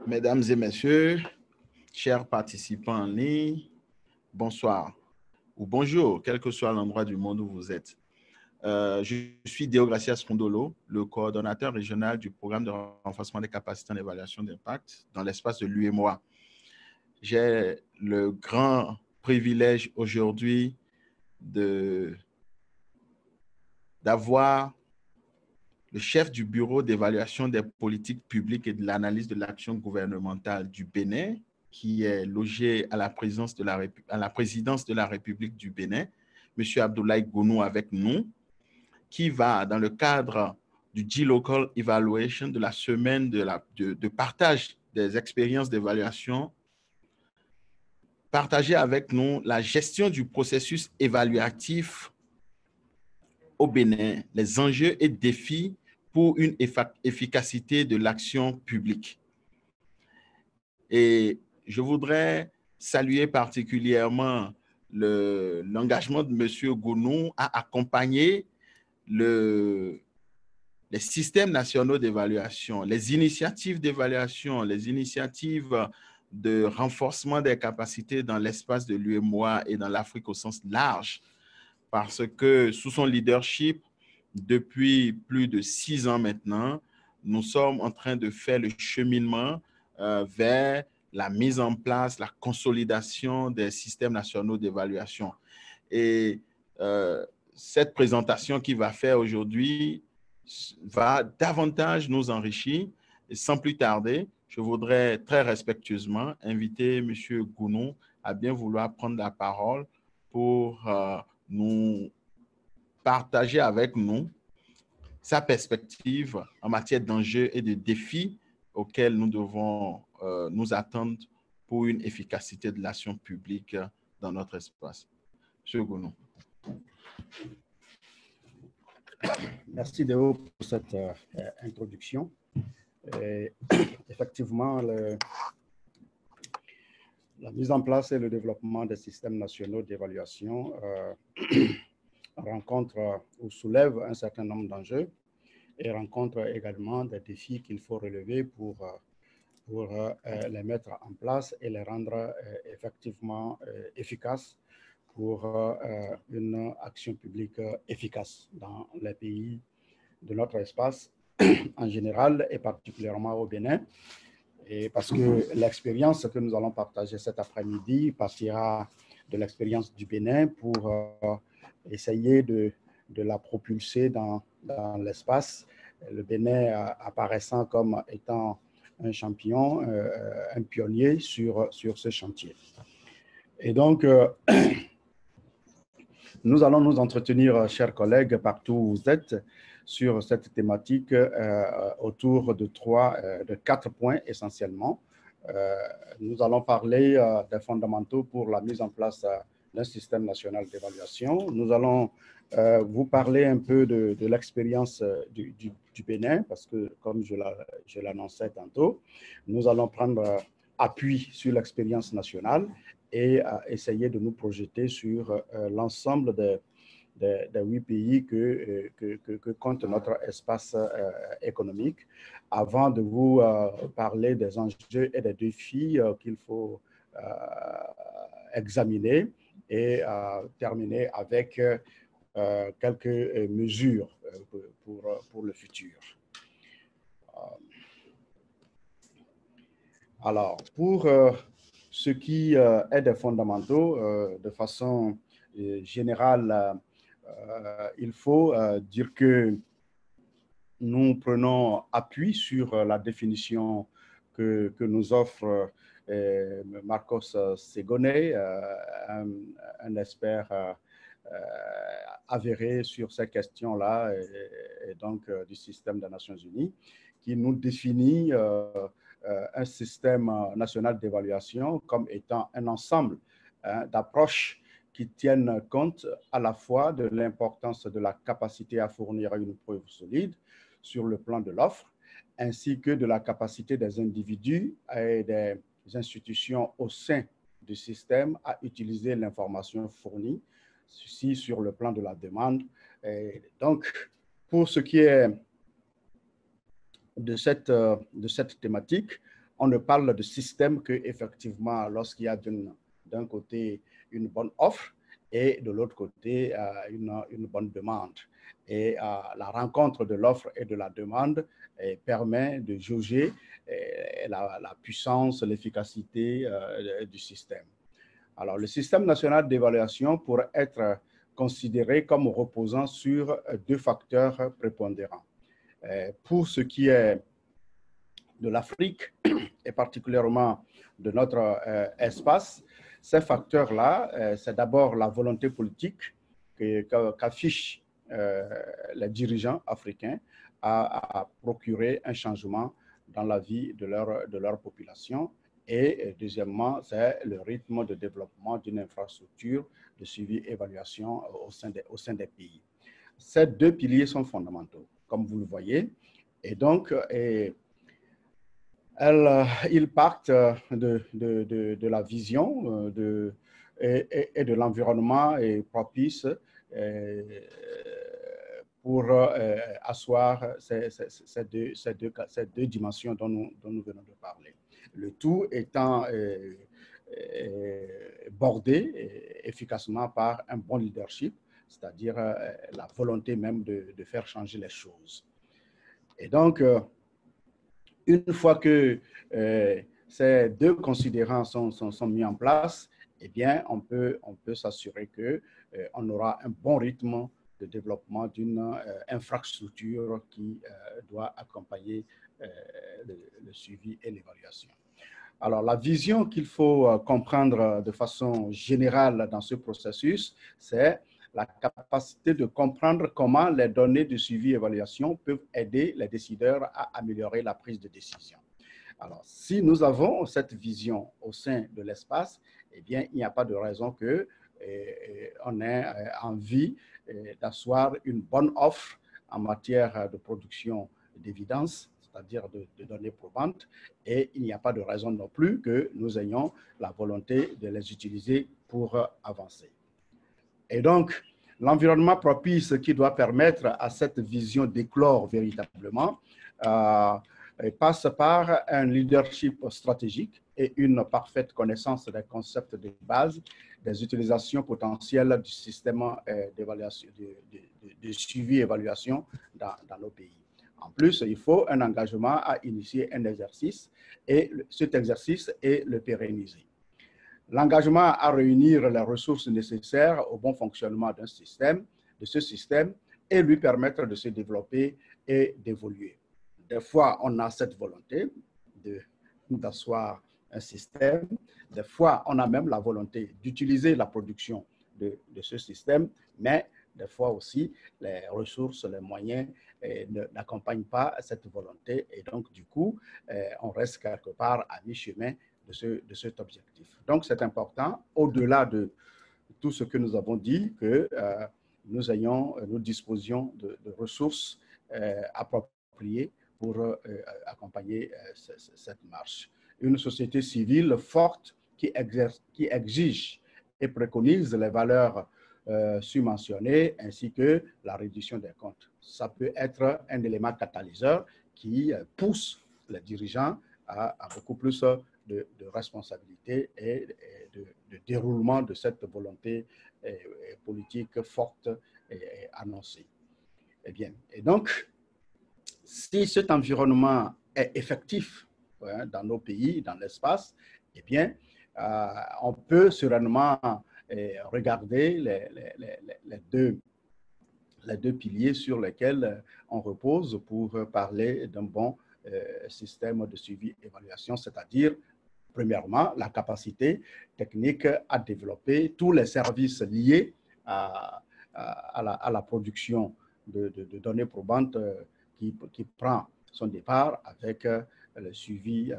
Mesdames et messieurs, chers participants en ligne, bonsoir ou bonjour, quel que soit l'endroit du monde où vous êtes. Je suis Deogracias Kondolo, le coordonnateur régional du programme de renforcement des capacités en évaluation d'impact dans l'espace de l'UEMOA. J'ai le grand privilège aujourd'hui d'avoir le chef du bureau d'évaluation des politiques publiques et de l'analyse de l'action gouvernementale du Bénin, qui est logé à la présidence de la République du Bénin, M. Abdoulaye Gounou avec nous, qui va, dans le cadre du G-Local Evaluation, de la semaine de partage des expériences d'évaluation, partager avec nous la gestion du processus évaluatif au Bénin, les enjeux et défis pour une efficacité de l'action publique. Et je voudrais saluer particulièrement l'engagement de M. Gounou à accompagner les systèmes nationaux d'évaluation, les initiatives d'évaluation, les initiatives de renforcement des capacités dans l'espace de l'UEMOA et dans l'Afrique au sens large, parce que sous son leadership, depuis plus de 6 ans maintenant, nous sommes en train de faire le cheminement vers la mise en place, la consolidation des systèmes nationaux d'évaluation. Et cette présentation qu'il va faire aujourd'hui va davantage nous enrichir. Et sans plus tarder, je voudrais très respectueusement inviter M. Gounou à bien vouloir prendre la parole pour nous partager avec nous sa perspective en matière d'enjeux et de défis auxquels nous devons nous attendre pour une efficacité de l'action publique dans notre espace. Monsieur Gounou. Merci Déo pour cette introduction. Effectivement, la mise en place et le développement des systèmes nationaux d'évaluation rencontre ou soulève un certain nombre d'enjeux et rencontre également des défis qu'il faut relever pour les mettre en place et les rendre effectivement efficaces pour une action publique efficace dans les pays de notre espace en général et particulièrement au Bénin. Et parce que l'expérience que nous allons partager cet après-midi partira de l'expérience du Bénin pour essayer de la propulser dans l'espace, le Bénin apparaissant comme étant un champion, un pionnier sur ce chantier. Et donc, nous allons nous entretenir, chers collègues, partout où vous êtes, sur cette thématique autour de 4 points essentiellement. Nous allons parler des fondamentaux pour la mise en place d'un système national d'évaluation. Nous allons vous parler un peu de l'expérience du Bénin, parce que, comme je l'annonçais tantôt, nous allons prendre appui sur l'expérience nationale et essayer de nous projeter sur l'ensemble des 8 pays que compte notre espace économique, avant de vous parler des enjeux et des défis qu'il faut examiner et terminer avec quelques mesures pour le futur. Alors, pour ce qui est des fondamentaux, de façon générale, il faut dire que nous prenons appui sur la définition que nous offre Marcos Segoné, un expert avéré sur ces questions-là et donc du système des Nations Unies, qui nous définit un système national d'évaluation comme étant un ensemble d'approches qui tiennent compte à la fois de l'importance de la capacité à fournir une preuve solide sur le plan de l'offre, ainsi que de la capacité des individus et des institutions au sein du système à utiliser l'information fournie, ceci sur le plan de la demande. Et donc, pour ce qui est de cette thématique, on ne parle de système qu'effectivement lorsqu'il y a d'un côté une bonne offre et de l'autre côté une bonne demande. Et la rencontre de l'offre et de la demande permet de jauger la puissance, l'efficacité du système. Alors, le système national d'évaluation pourrait être considéré comme reposant sur deux facteurs prépondérants. Pour ce qui est de l'Afrique et particulièrement de notre espace, ces facteurs-là, c'est d'abord la volonté politique qu'affichent les dirigeants africains à procurer un changement dans la vie de leur population. Et deuxièmement, c'est le rythme de développement d'une infrastructure de suivi et évaluation au sein des pays. Ces deux piliers sont fondamentaux, comme vous le voyez. Et donc, ils partent de la vision et de l'environnement propice pour asseoir ces deux dimensions dont nous venons de parler. Le tout étant bordé efficacement par un bon leadership, c'est-à-dire la volonté même de faire changer les choses. Et donc, une fois que ces deux considérants sont mis en place, eh bien, on peut s'assurer qu'on aura un bon rythme de développement d'une infrastructure qui doit accompagner le suivi et l'évaluation. Alors, la vision qu'il faut comprendre de façon générale dans ce processus, c'est la capacité de comprendre comment les données de suivi et évaluation peuvent aider les décideurs à améliorer la prise de décision. Alors, si nous avons cette vision au sein de l'espace, eh bien, il n'y a pas de raison qu'on ait envie d'asseoir une bonne offre en matière de production d'évidence, c'est-à-dire de données probantes, et il n'y a pas de raison non plus que nous ayons la volonté de les utiliser pour avancer. Et donc, l'environnement propice qui doit permettre à cette vision d'éclore véritablement passe par un leadership stratégique et une parfaite connaissance des concepts de base, des utilisations potentielles du système d'évaluation, de suivi et évaluation dans nos pays. En plus, il faut un engagement à initier un exercice et cet exercice est le pérenniser. L'engagement à réunir les ressources nécessaires au bon fonctionnement de ce système et lui permettre de se développer et d'évoluer. Des fois, on a cette volonté d'asseoir un système. Des fois, on a même la volonté d'utiliser la production de ce système, mais des fois aussi, les ressources, les moyens n'accompagnent pas cette volonté et donc, du coup, on reste quelque part à mi-chemin de cet objectif. Donc, c'est important, au-delà de tout ce que nous avons dit, que nous disposions de ressources appropriées pour accompagner cette marche. Une société civile forte qui exige et préconise les valeurs subventionnées ainsi que la réduction des comptes. Ça peut être un élément catalyseur qui pousse les dirigeants à beaucoup plus de responsabilité et de déroulement de cette volonté politique forte et annoncée. Eh bien, et donc, si cet environnement est effectif dans nos pays, dans l'espace, eh bien, on peut sereinement regarder les deux piliers sur lesquels on repose pour parler d'un bon système de suivi et évaluation, c'est-à-dire, premièrement, la capacité technique à développer tous les services liés à la production de données probantes qui prend son départ avec le suivi,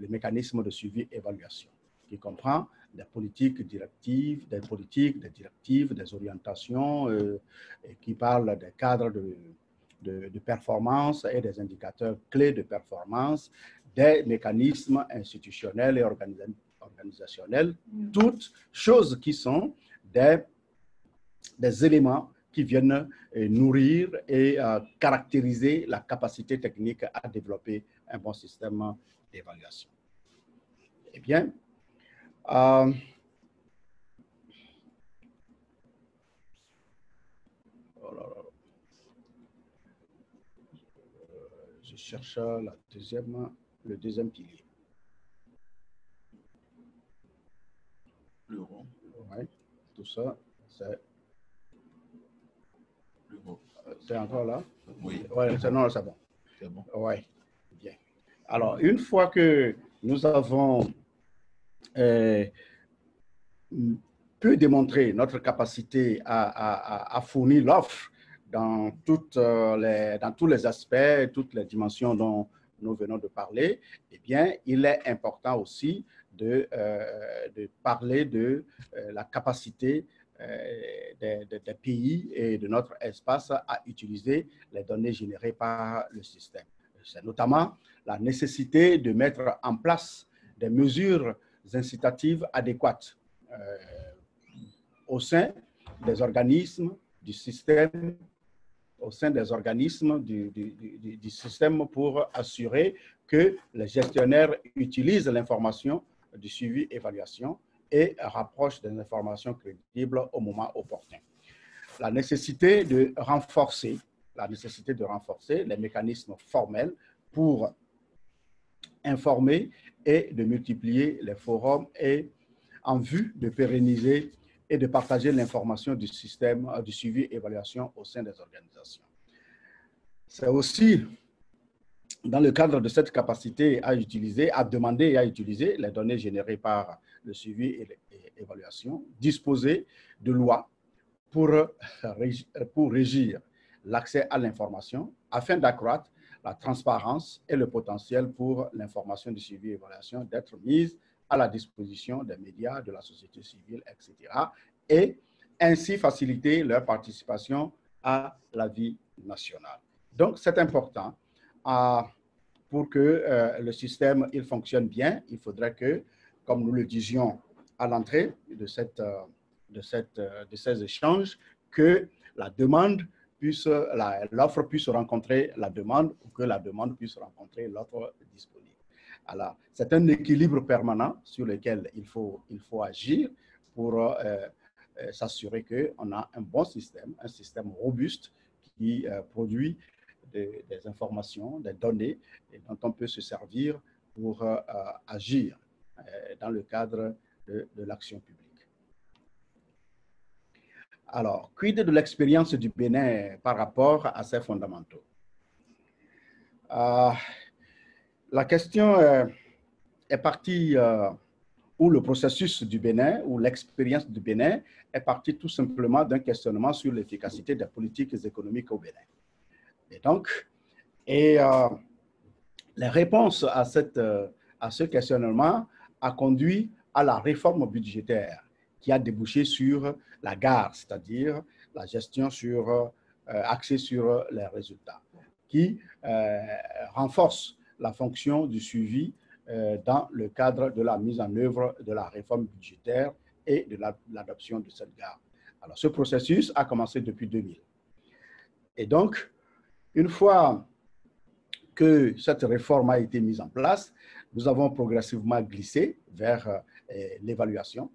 le mécanisme de suivi et évaluation, qui comprend des politiques directives, des orientations, qui parlent des cadres de performance et des indicateurs clés de performance, des mécanismes institutionnels et organisationnels, toutes choses qui sont des éléments qui viennent nourrir et caractériser la capacité technique à développer un bon système d'évaluation. Eh bien, je cherche le deuxième pilier. Le rond. Ouais, tout ça, c'est... Le rond. C'est encore là? Oui. Ouais, non, c'est bon. C'est bon. Oui, bien. Alors, une fois que nous avons pu démontrer notre capacité à fournir l'offre dans tous les aspects, toutes les dimensions dont nous venons de parler, eh bien, il est important aussi de parler de la capacité des pays et de notre espace à utiliser les données générées par le système. C'est notamment la nécessité de mettre en place des mesures incitatives adéquates au sein des organismes du système, au sein des organismes du système pour assurer que les gestionnaires utilisent l'information du suivi-évaluation et rapprochent des informations crédibles au moment opportun. La nécessité de renforcer les mécanismes formels pour informer et de multiplier les forums et en vue de pérenniser et de partager l'information du système du suivi-évaluation au sein des organisations. C'est aussi dans le cadre de cette capacité à demander et à utiliser les données générées par le suivi et l'évaluation, disposer de lois pour régir l'accès à l'information afin d'accroître la transparence et le potentiel pour l'information du suivi et évaluation d'être mise à la disposition des médias, de la société civile, etc. et ainsi faciliter leur participation à la vie nationale. Donc, c'est important. Pour que le système il fonctionne bien, il faudrait que, comme nous le disions à l'entrée de ces échanges, que la demande l'offre puisse rencontrer la demande ou que la demande puisse rencontrer l'offre disponible. Alors, c'est un équilibre permanent sur lequel il faut agir pour s'assurer qu'on a un bon système, un système robuste qui produit des informations, des données dont on peut se servir pour agir dans le cadre de l'action publique. Alors, quid de l'expérience du Bénin par rapport à ces fondamentaux? La question est partie, ou le processus du Bénin, ou l'expérience du Bénin est partie tout simplement d'un questionnement sur l'efficacité des politiques économiques au Bénin. Et donc, les réponses à ce questionnement a conduit à la réforme budgétaire qui a débouché sur la GAR, c'est-à-dire la gestion axée sur les résultats, qui renforce la fonction du suivi dans le cadre de la mise en œuvre de la réforme budgétaire et de l'adoption de cette GAR. Alors, ce processus a commencé depuis 2000. Et donc, une fois que cette réforme a été mise en place, nous avons progressivement glissé vers l'évaluation.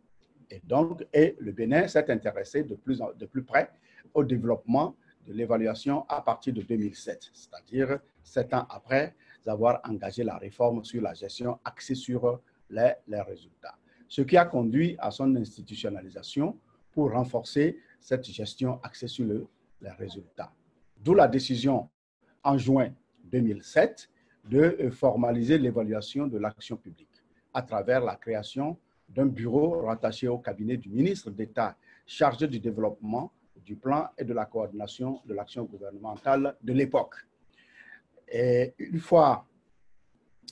Et le Bénin s'est intéressé de plus près au développement de l'évaluation à partir de 2007, c'est-à-dire 7 ans après avoir engagé la réforme sur la gestion axée sur les résultats. Ce qui a conduit à son institutionnalisation pour renforcer cette gestion axée sur les résultats. D'où la décision en juin 2007 de formaliser l'évaluation de l'action publique à travers la création d'un bureau rattaché au cabinet du ministre d'État chargé du développement, du plan et de la coordination de l'action gouvernementale de l'époque. Et une fois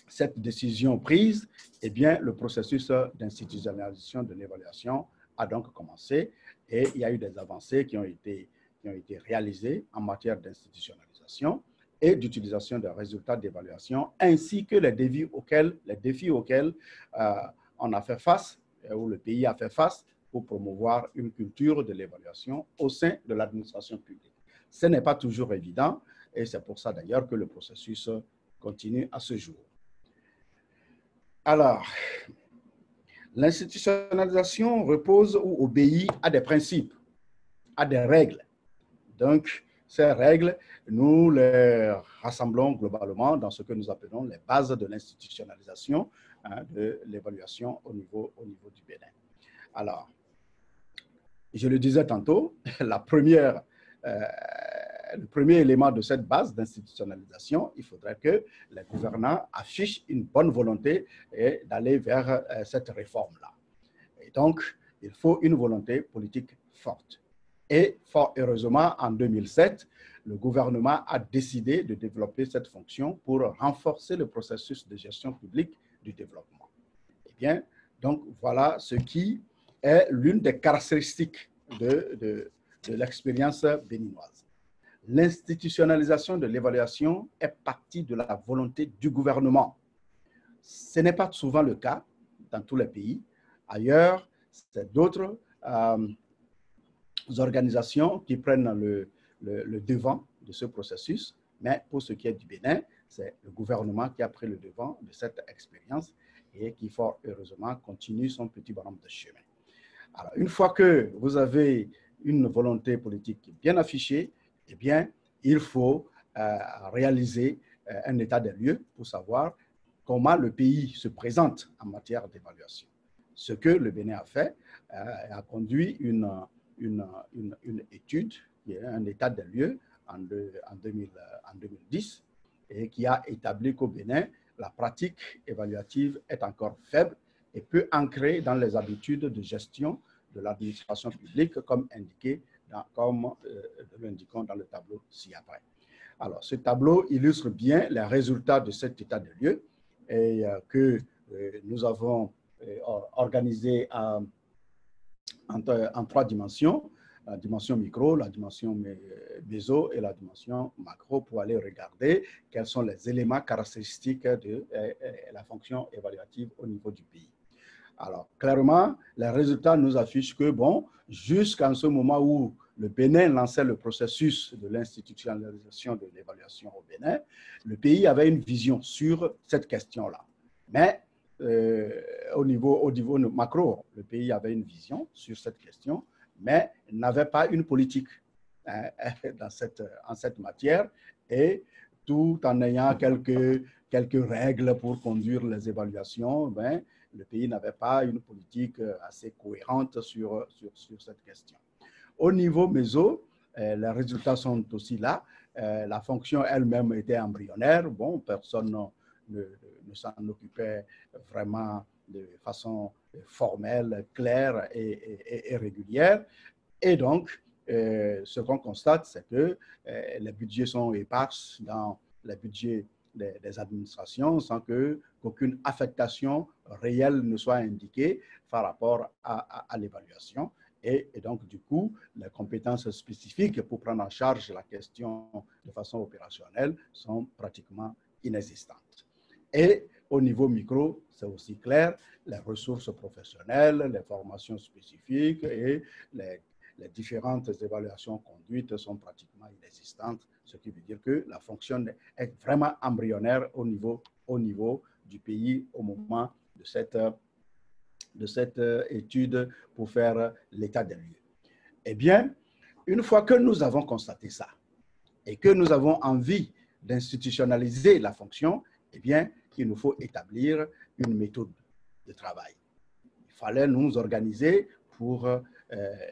cette décision prise, eh bien, le processus d'institutionnalisation de l'évaluation a donc commencé et il y a eu des avancées qui ont été réalisées en matière d'institutionnalisation et d'utilisation des résultats d'évaluation, ainsi que les défis auxquels on a fait face, où le pays a fait face pour promouvoir une culture de l'évaluation au sein de l'administration publique. Ce n'est pas toujours évident et c'est pour ça d'ailleurs que le processus continue à ce jour. Alors, l'institutionnalisation repose ou obéit à des principes, à des règles. Donc, ces règles, nous les rassemblons globalement dans ce que nous appelons les bases de l'institutionnalisation de l'évaluation au niveau du Bénin. Alors, je le disais tantôt, le premier élément de cette base d'institutionnalisation, il faudrait que les gouvernants affichent une bonne volonté d'aller vers cette réforme-là. Et donc, il faut une volonté politique forte. Et fort heureusement, en 2007, le gouvernement a décidé de développer cette fonction pour renforcer le processus de gestion publique du développement. Eh bien, donc voilà ce qui est l'une des caractéristiques de l'expérience béninoise. L'institutionnalisation de l'évaluation est partie de la volonté du gouvernement. Ce n'est pas souvent le cas dans tous les pays. Ailleurs, c'est d'autres organisations qui prennent le devant de ce processus, mais pour ce qui est du Bénin, c'est le gouvernement qui a pris le devant de cette expérience et qui, fort heureusement, continue son petit bonhomme de chemin. Alors, une fois que vous avez une volonté politique bien affichée, eh bien, il faut réaliser un état des lieux pour savoir comment le pays se présente en matière d'évaluation. Ce que le Bénin a fait a conduit une étude qui est un état des lieux en 2010 et qui a établi qu'au Bénin, la pratique évaluative est encore faible et peu ancrée dans les habitudes de gestion de l'administration publique comme indiqué comme nous l'indiquons dans le tableau ci-après. Alors, ce tableau illustre bien les résultats de cet état de lieu et que nous avons organisé en 3 dimensions, la dimension micro, la dimension méso et la dimension macro pour aller regarder quels sont les éléments caractéristiques de la fonction évaluative au niveau du pays. Alors, clairement, les résultats nous affichent que, bon, jusqu'à ce moment où le Bénin lançait le processus de l'institutionnalisation de l'évaluation au Bénin, le pays avait une vision sur cette question-là. Mais au niveau macro, le pays avait une vision sur cette question, mais n'avait pas une politique en cette matière, et tout en ayant quelques règles pour conduire les évaluations, ben, le pays n'avait pas une politique assez cohérente sur cette question. Au niveau méso, les résultats sont aussi là. La fonction elle-même était embryonnaire. Bon, personne ne s'en occupait vraiment de façon formelle, claire et régulière. Et donc, ce qu'on constate, c'est que les budgets sont épars dans les budgets des administrations sans qu'aucune affectation réelle ne soit indiquée par rapport à l'évaluation. Et donc, du coup, les compétences spécifiques pour prendre en charge la question de façon opérationnelle sont pratiquement inexistantes. Et au niveau micro, c'est aussi clair, les ressources professionnelles, les formations spécifiques et les différentes évaluations conduites sont pratiquement inexistantes, ce qui veut dire que la fonction est vraiment embryonnaire au niveau du pays au moment de cette étude pour faire l'état des lieux. Eh bien, une fois que nous avons constaté ça et que nous avons envie d'institutionnaliser la fonction, eh bien, il nous faut établir une méthode de travail. Il fallait nous organiser pour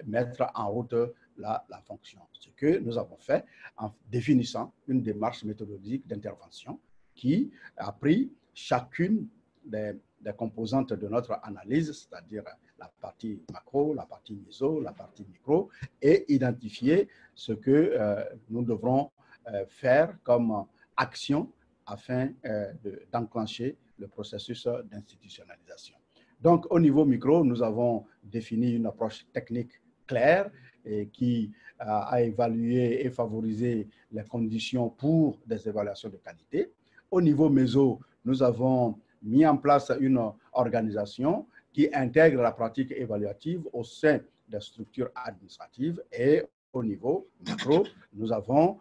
mettre en route la fonction. Ce que nous avons fait en définissant une démarche méthodologique d'intervention qui a pris chacune des composantes de notre analyse, c'est-à-dire la partie macro, la partie méso, la partie micro, et identifier ce que nous devrons faire comme action afin d'enclencher le processus d'institutionnalisation. Donc, au niveau micro, nous avons défini une approche technique claire et qui a évalué et favorisé les conditions pour des évaluations de qualité. Au niveau méso, nous avons mis en place une organisation qui intègre la pratique évaluative au sein des structures administratives et au niveau macro, nous avons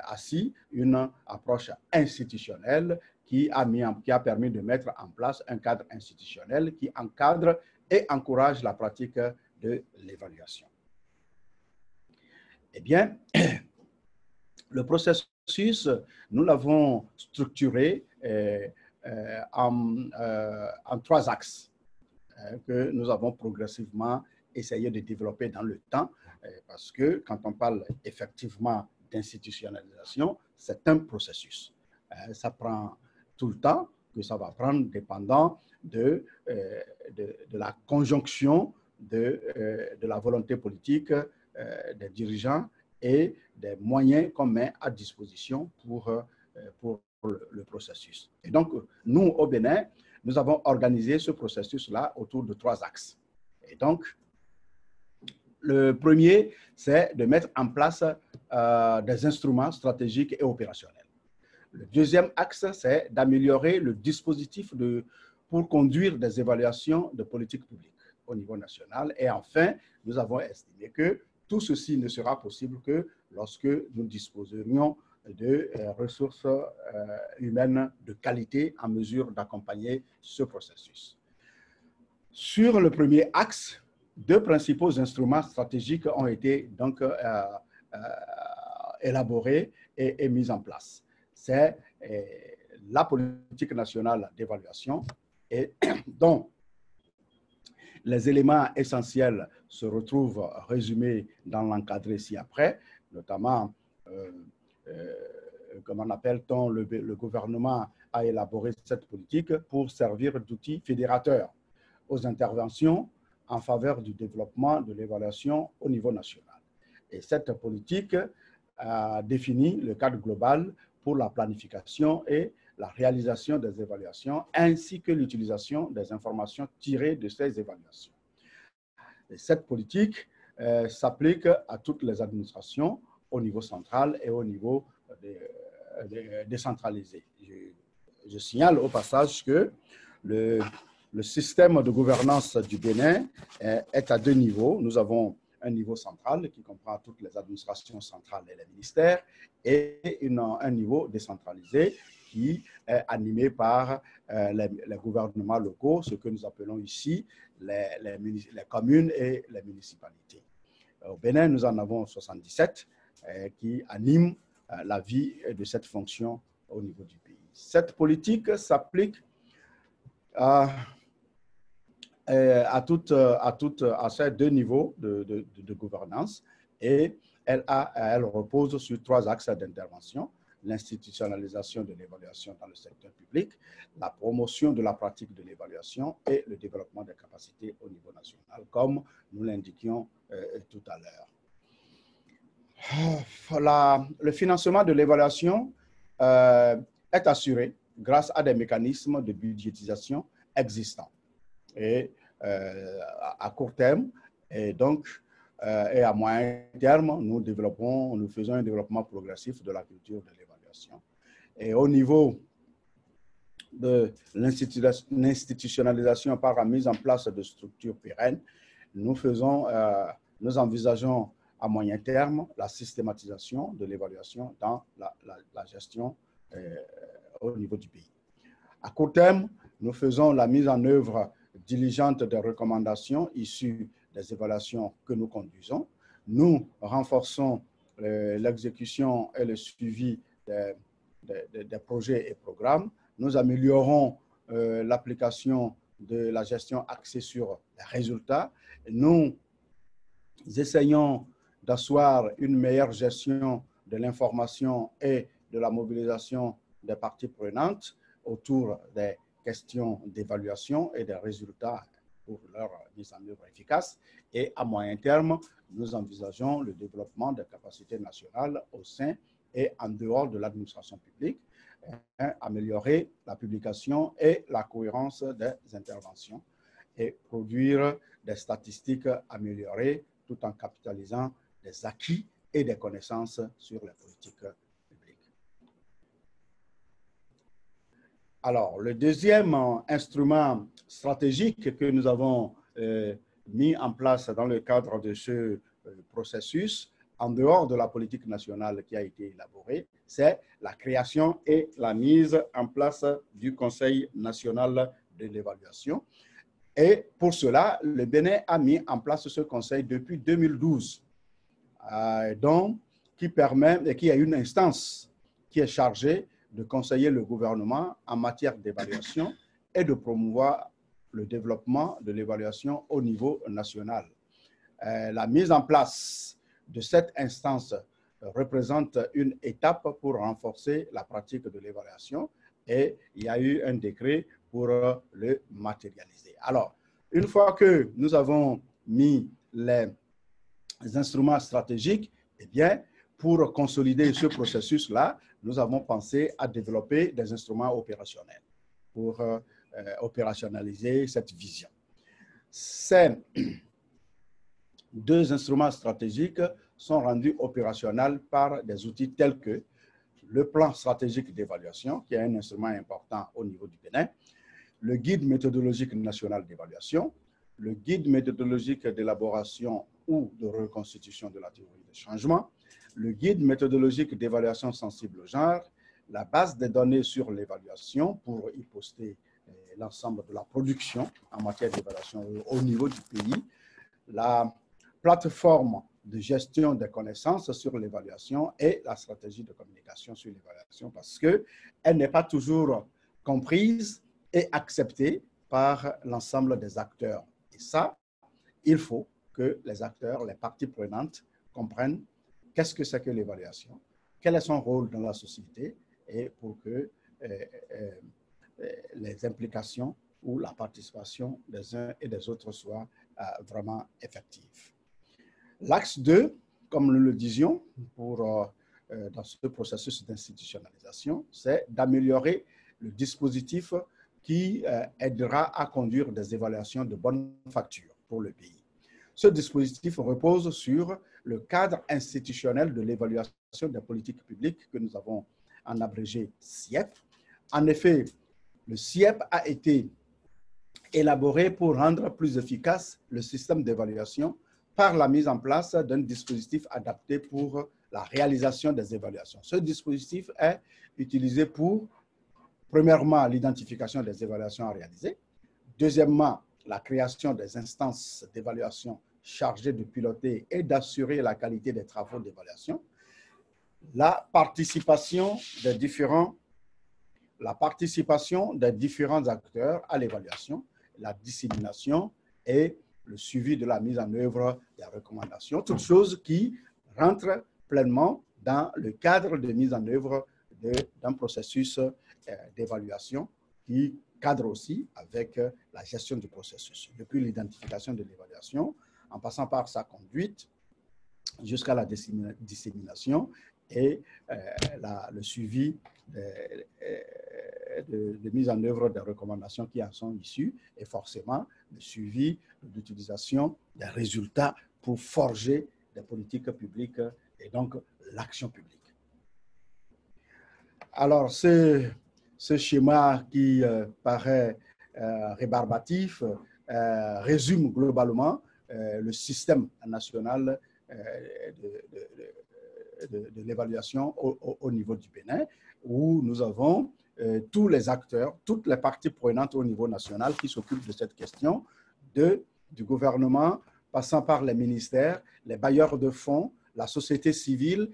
assis une approche institutionnelle qui a permis de mettre en place un cadre institutionnel qui encadre et encourage la pratique de l'évaluation. Eh bien, le processus, nous l'avons structuré en 3 axes que nous avons progressivement essayé de développer dans le temps, parce que quand on parle effectivement d'institutionnalisation, c'est un processus. Ça prend tout le temps que ça va prendre, dépendant de la conjonction de la volonté politique des dirigeants et des moyens qu'on met à disposition pour le processus. Et donc, nous, au Bénin, nous avons organisé ce processus-là autour de 3 axes. Et donc, le premier, c'est de mettre en place des instruments stratégiques et opérationnels. Le deuxième axe, c'est d'améliorer le dispositif pour conduire des évaluations de politique publique au niveau national. Et enfin, nous avons estimé que tout ceci ne sera possible que lorsque nous disposerions de ressources humaines de qualité en mesure d'accompagner ce processus. Sur le premier axe, 2 principaux instruments stratégiques ont été donc élaborés et mis en place. C'est la politique nationale d'évaluation, et dont les éléments essentiels se retrouvent résumés dans l'encadré ci-après, notamment, comment appelle-t-on, le gouvernement a élaboré cette politique pour servir d'outil fédérateur aux interventions en faveur du développement de l'évaluation au niveau national. Et cette politique a défini le cadre global pour la planification et la réalisation des évaluations, ainsi que l'utilisation des informations tirées de ces évaluations. Et cette politique s'applique à toutes les administrations au niveau central et au niveau décentralisé. Je signale au passage que le système de gouvernance du Bénin est à 2 niveaux. Nous avons un niveau central qui comprend toutes les administrations centrales et les ministères, et un niveau décentralisé qui est animé par les gouvernements locaux, ce que nous appelons ici les communes et les municipalités. Au Bénin, nous en avons 77 qui animent la vie de cette fonction au niveau du pays. Cette politique s'applique à ces 2 niveaux de gouvernance, et elle repose sur 3 axes d'intervention: l'institutionnalisation de l'évaluation dans le secteur public, la promotion de la pratique de l'évaluation et le développement des capacités au niveau national, comme nous l'indiquions tout à l'heure. Le financement de l'évaluation est assuré grâce à des mécanismes de budgétisation existants. Et à court terme, et donc et à moyen terme, nous faisons un développement progressif de la culture de l'évaluation. Et au niveau de l'institutionnalisation par la mise en place de structures pérennes, nous envisageons à moyen terme la systématisation de l'évaluation dans la gestion au niveau du pays. À court terme, nous faisons la mise en œuvre diligente des recommandations issues des évaluations que nous conduisons. Nous renforçons l'exécution et le suivi des projets et programmes. Nous améliorons l'application de la gestion axée sur les résultats. Nous essayons d'asseoir une meilleure gestion de l'information et de la mobilisation des parties prenantes autour des questions d'évaluation et des résultats pour leur mise en œuvre efficace. Et à moyen terme, nous envisageons le développement des capacités nationales au sein et en dehors de l'administration publique, améliorer la publication et la cohérence des interventions et produire des statistiques améliorées tout en capitalisant des acquis et des connaissances sur les politiques publiques. Alors, le deuxième instrument stratégique que nous avons mis en place dans le cadre de ce processus, en dehors de la politique nationale qui a été élaborée, c'est la création et la mise en place du Conseil national de l'évaluation. Et pour cela, le Bénin a mis en place ce conseil depuis 2012, qui permet et qui a une instance qui est chargée de conseiller le gouvernement en matière d'évaluation et de promouvoir le développement de l'évaluation au niveau national. La mise en place de cette instance représente une étape pour renforcer la pratique de l'évaluation et il y a eu un décret pour le matérialiser. Alors, une fois que nous avons mis les instruments stratégiques, eh bien, pour consolider ce processus-là, nous avons pensé à développer des instruments opérationnels pour opérationnaliser cette vision. Ces deux instruments stratégiques sont rendus opérationnels par des outils tels que le plan stratégique d'évaluation, qui est un instrument important au niveau du Bénin, le guide méthodologique national d'évaluation, le guide méthodologique d'élaboration ou de reconstitution de la théorie des changements, le guide méthodologique d'évaluation sensible au genre, la base des données sur l'évaluation pour y poster l'ensemble de la production en matière d'évaluation au niveau du pays, la plateforme de gestion des connaissances sur l'évaluation et la stratégie de communication sur l'évaluation parce qu'elle n'est pas toujours comprise et acceptée par l'ensemble des acteurs. Et ça, il faut que les acteurs, les parties prenantes comprennent qu'est-ce que c'est que l'évaluation, quel est son rôle dans la société et pour que les implications ou la participation des uns et des autres soient vraiment effectives. L'axe 2, comme nous le disions dans ce processus d'institutionnalisation, c'est d'améliorer le dispositif qui aidera à conduire des évaluations de bonne facture pour le pays. Ce dispositif repose sur le cadre institutionnel de l'évaluation des politiques publiques que nous avons en abrégé CIEP. En effet, le CIEP a été élaboré pour rendre plus efficace le système d'évaluation par la mise en place d'un dispositif adapté pour la réalisation des évaluations. Ce dispositif est utilisé pour, premièrement, l'identification des évaluations à réaliser, deuxièmement, la création des instances d'évaluation chargées de piloter et d'assurer la qualité des travaux d'évaluation, la participation des différents acteurs à l'évaluation, la dissémination et le suivi de la mise en œuvre des recommandations, toutes choses qui rentrent pleinement dans le cadre de mise en œuvre d'un processus d'évaluation qui cadre aussi avec la gestion du processus, depuis l'identification de l'évaluation, en passant par sa conduite jusqu'à la dissémination et le suivi de mise en œuvre des recommandations qui en sont issues et forcément le suivi de l'utilisation des résultats pour forger des politiques publiques et donc l'action publique. Alors, ce schéma qui paraît rébarbatif résume globalement le système national de l'évaluation au niveau du Bénin, où nous avons tous les acteurs, toutes les parties prenantes au niveau national qui s'occupent de cette question, du gouvernement, passant par les ministères, les bailleurs de fonds, la société civile,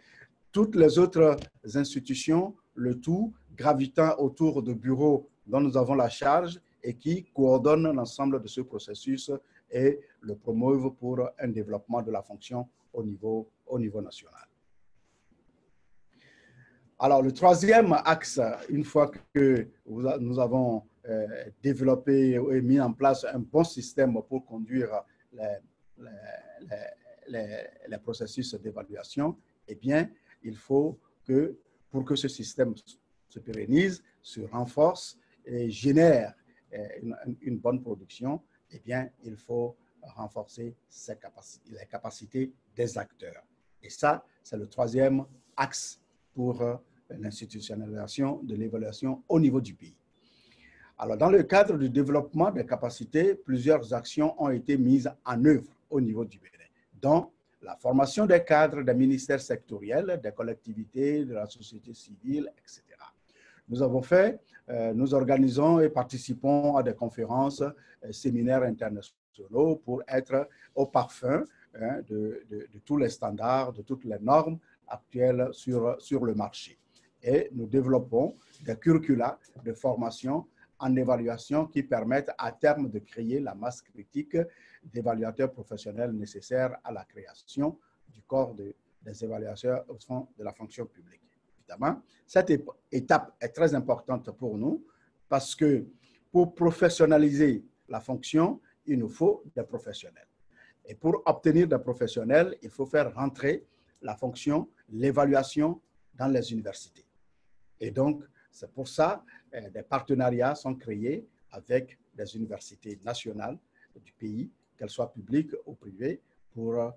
toutes les autres institutions, le tout gravitant autour de bureaux dont nous avons la charge et qui coordonnent l'ensemble de ce processus et le promeuvent pour un développement de la fonction au niveau national. Alors, le troisième axe, une fois que nous avons développé et mis en place un bon système pour conduire les processus d'évaluation, eh bien, il faut que, pour que ce système se pérennise, se renforce et génère une bonne production, eh bien, il faut renforcer les capacités des acteurs. Et ça, c'est le troisième axe pour l'institutionnalisation de l'évaluation au niveau du pays. Alors, dans le cadre du développement des capacités, plusieurs actions ont été mises en œuvre au niveau du Bénin, dont la formation des cadres des ministères sectoriels, des collectivités, de la société civile, etc. Nous organisons et participons à des conférences, séminaires internationaux pour être au parfum de tous les standards, de toutes les normes actuelles sur le marché. Et nous développons des curricula de formation en évaluation qui permettent à terme de créer la masse critique d'évaluateurs professionnels nécessaires à la création du corps des évaluateurs au sein de la fonction publique. Évidemment, cette étape est très importante pour nous parce que pour professionnaliser la fonction, il nous faut des professionnels. Et pour obtenir des professionnels, il faut faire rentrer la fonction, l'évaluation dans les universités. Et donc, c'est pour ça que des partenariats sont créés avec des universités nationales du pays, qu'elles soient publiques ou privées, pour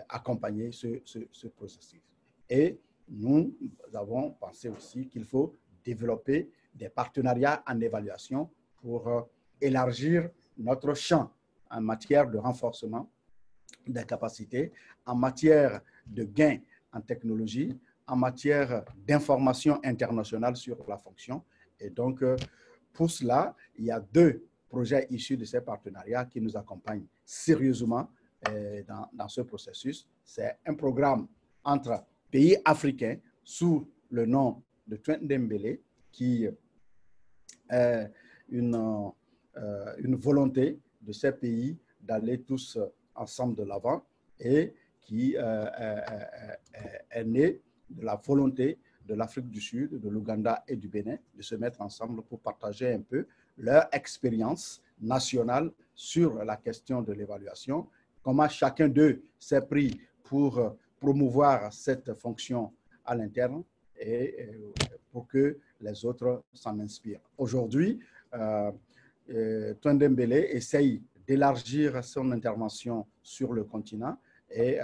accompagner ce processus. Et nous avons pensé aussi qu'il faut développer des partenariats en évaluation pour élargir notre champ en matière de renforcement des capacités, en matière de gains en technologie, en matière d'information internationale sur la fonction. Et donc, pour cela, il y a 2 projets issus de ces partenariats qui nous accompagnent sérieusement dans ce processus. C'est un programme entre pays africains sous le nom de Twendembele, qui est une volonté de ces pays d'aller tous ensemble de l'avant et qui est né de la volonté de l'Afrique du Sud, de l'Ouganda et du Bénin de se mettre ensemble pour partager un peu leur expérience nationale sur la question de l'évaluation, comment chacun d'eux s'est pris pour promouvoir cette fonction à l'interne et pour que les autres s'en inspirent. Aujourd'hui, Twendembele essaye d'élargir son intervention sur le continent et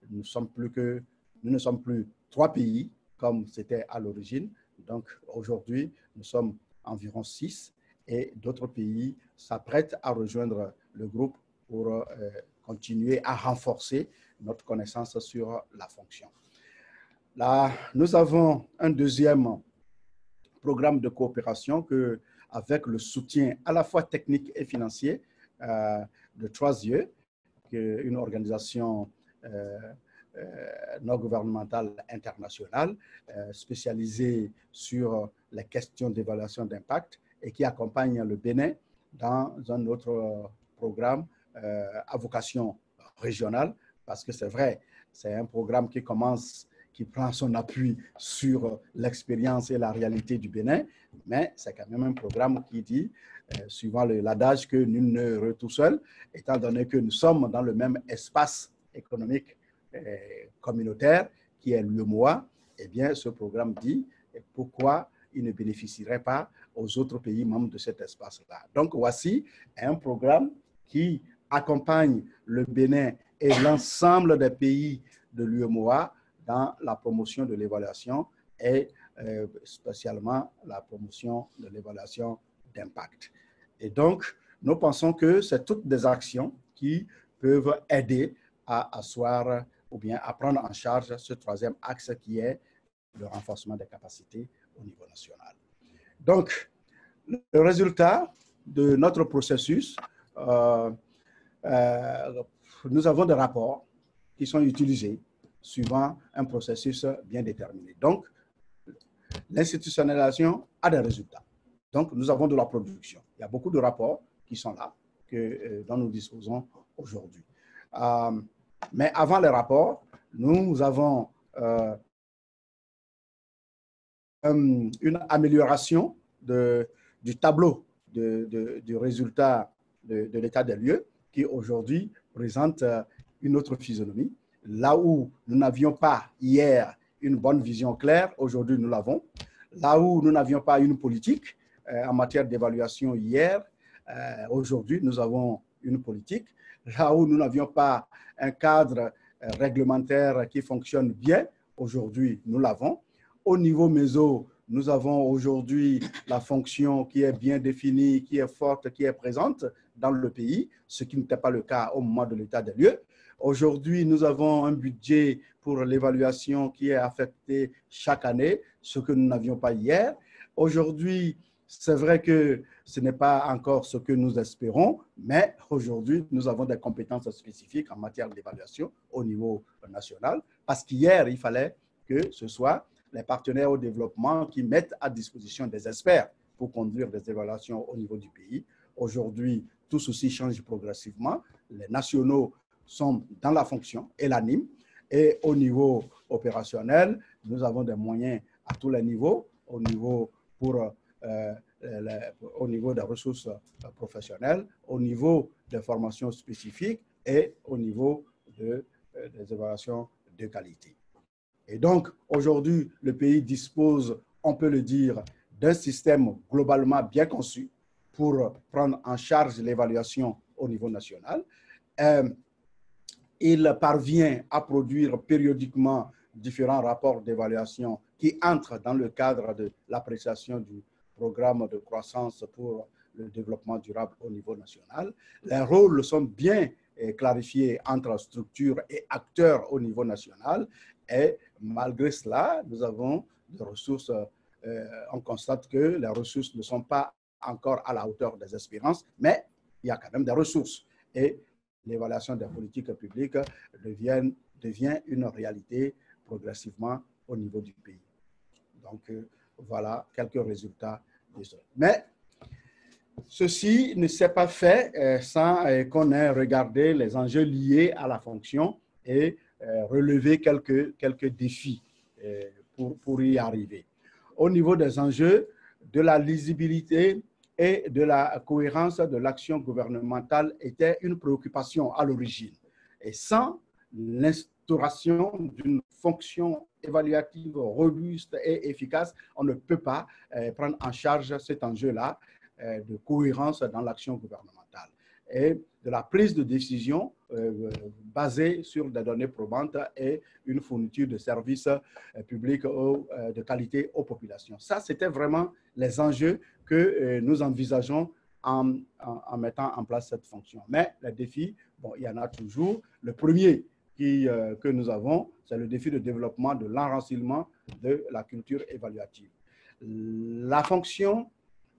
nous ne sommes plus 3 pays comme c'était à l'origine. Donc aujourd'hui, nous sommes environ 6 et d'autres pays s'apprêtent à rejoindre le groupe pour continuer à renforcer notre connaissance sur la fonction. Là, nous avons un deuxième programme de coopération avec le soutien à la fois technique et financier de 3 yeux, une organisation non gouvernementale internationale spécialisée sur les questions d'évaluation d'impact et qui accompagne le Bénin dans un autre programme à vocation régionale, parce que c'est vrai, c'est un programme qui prend son appui sur l'expérience et la réalité du Bénin, mais c'est quand même un programme qui dit, suivant l'adage que nul ne re tout seul, étant donné que nous sommes dans le même espace économique communautaire qui est l'UEMOA, eh bien, ce programme dit pourquoi il ne bénéficierait pas aux autres pays membres de cet espace-là. Donc, voici un programme qui accompagne le Bénin et l'ensemble des pays de l'UEMOA dans la promotion de l'évaluation et spécialement la promotion de l'évaluation d'impact. Et donc, nous pensons que c'est toutes des actions qui peuvent aider à asseoir ou bien à prendre en charge ce 3e axe qui est le renforcement des capacités au niveau national. Donc, le résultat de notre processus, nous avons des rapports qui sont utilisés suivant un processus bien déterminé. Donc, l'institutionnalisation a des résultats. Donc, nous avons de la production. Il y a beaucoup de rapports qui sont là, dont nous disposons aujourd'hui. Mais avant les rapports, nous avons une amélioration du tableau du résultat de l'état des lieux qui aujourd'hui présente une autre physionomie. Là où nous n'avions pas hier une bonne vision claire, aujourd'hui nous l'avons. Là où nous n'avions pas une politique en matière d'évaluation hier, aujourd'hui nous avons une politique. Là où nous n'avions pas un cadre réglementaire qui fonctionne bien, aujourd'hui nous l'avons. Au niveau méso, nous avons aujourd'hui la fonction qui est bien définie, qui est forte, qui est présente dans le pays, ce qui n'était pas le cas au moment de l'état des lieux. Aujourd'hui, nous avons un budget pour l'évaluation qui est affecté chaque année, ce que nous n'avions pas hier. Aujourd'hui, c'est vrai que ce n'est pas encore ce que nous espérons, mais aujourd'hui, nous avons des compétences spécifiques en matière d'évaluation au niveau national, parce qu'hier, il fallait que ce soit les partenaires au développement qui mettent à disposition des experts pour conduire des évaluations au niveau du pays. Aujourd'hui, tout ceci change progressivement. Les nationaux sont dans la fonction et l'animent. Et au niveau opérationnel, nous avons des moyens à tous les niveaux, au niveau des ressources professionnelles, au niveau des formations spécifiques et au niveau des évaluations de qualité. Et donc, aujourd'hui, le pays dispose, on peut le dire, d'un système globalement bien conçu pour prendre en charge l'évaluation au niveau national. Il parvient à produire périodiquement différents rapports d'évaluation qui entrent dans le cadre de l'appréciation du programme de croissance pour le développement durable au niveau national. Les rôles sont bien clarifiés entre structures et acteurs au niveau national. Et malgré cela, nous avons des ressources. On constate que les ressources ne sont pas encore à la hauteur des espérances, mais il y a quand même des ressources. Et l'évaluation des politiques publiques devient une réalité progressivement au niveau du pays. Donc, voilà quelques résultats de ça. Mais ceci ne s'est pas fait sans qu'on ait regardé les enjeux liés à la fonction et relever quelques défis pour y arriver. Au niveau des enjeux, de la lisibilité et de la cohérence de l'action gouvernementale était une préoccupation à l'origine. Et sans l'instauration d'une fonction évaluative robuste et efficace, on ne peut pas prendre en charge cet enjeu-là de cohérence dans l'action gouvernementale et de la prise de décision basée sur des données probantes et une fourniture de services publics de qualité aux populations. Ça, c'était vraiment les enjeux que nous envisageons en mettant en place cette fonction. Mais les défis, bon, il y en a toujours. Le premier que nous avons, c'est le défi de développement de l'enracinement de la culture évaluative. La fonction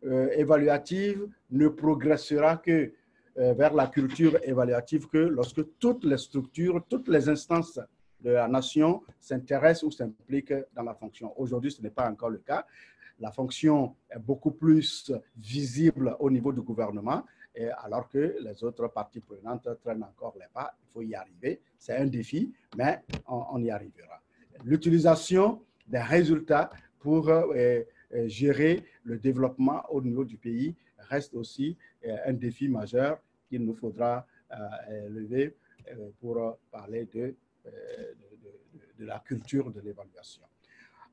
évaluative ne progressera que vers la culture évaluative que lorsque toutes les structures, toutes les instances de la nation s'intéressent ou s'impliquent dans la fonction. Aujourd'hui, ce n'est pas encore le cas. La fonction est beaucoup plus visible au niveau du gouvernement, alors que les autres parties prenantes traînent encore les pas. Il faut y arriver. C'est un défi, mais on y arrivera. L'utilisation des résultats pour gérer le développement au niveau du pays reste aussi un défi majeur qu'il nous faudra lever pour parler de la culture de l'évaluation.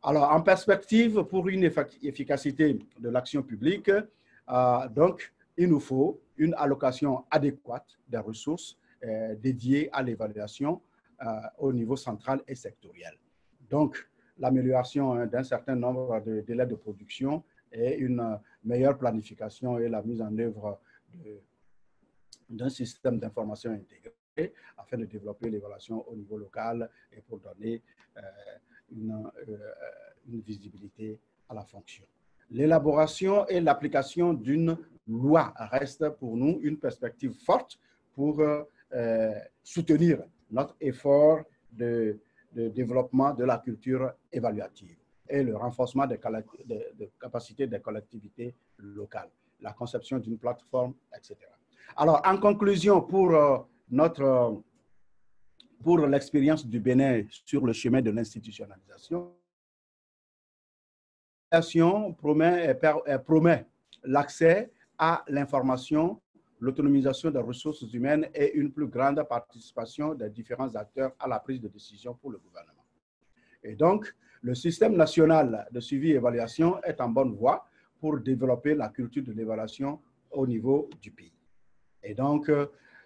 Alors, en perspective, pour une efficacité de l'action publique, donc, il nous faut une allocation adéquate des ressources dédiées à l'évaluation au niveau central et sectoriel. Donc, l'amélioration d'un certain nombre de délais de production et une meilleure planification et la mise en œuvre d'un système d'information intégré afin de développer l'évaluation au niveau local et pour donner une visibilité à la fonction. L'élaboration et l'application d'une loi reste pour nous une perspective forte pour soutenir notre effort de développement de la culture évaluative et le renforcement des capacités des collectivités locales, la conception d'une plateforme, etc. Alors, en conclusion, pour l'expérience du Bénin sur le chemin de l'institutionnalisation, promet l'accès à l'information, l'autonomisation des ressources humaines et une plus grande participation des différents acteurs à la prise de décision pour le gouvernement. Et donc, le système national de suivi et évaluation est en bonne voie pour développer la culture de l'évaluation au niveau du pays. Et donc,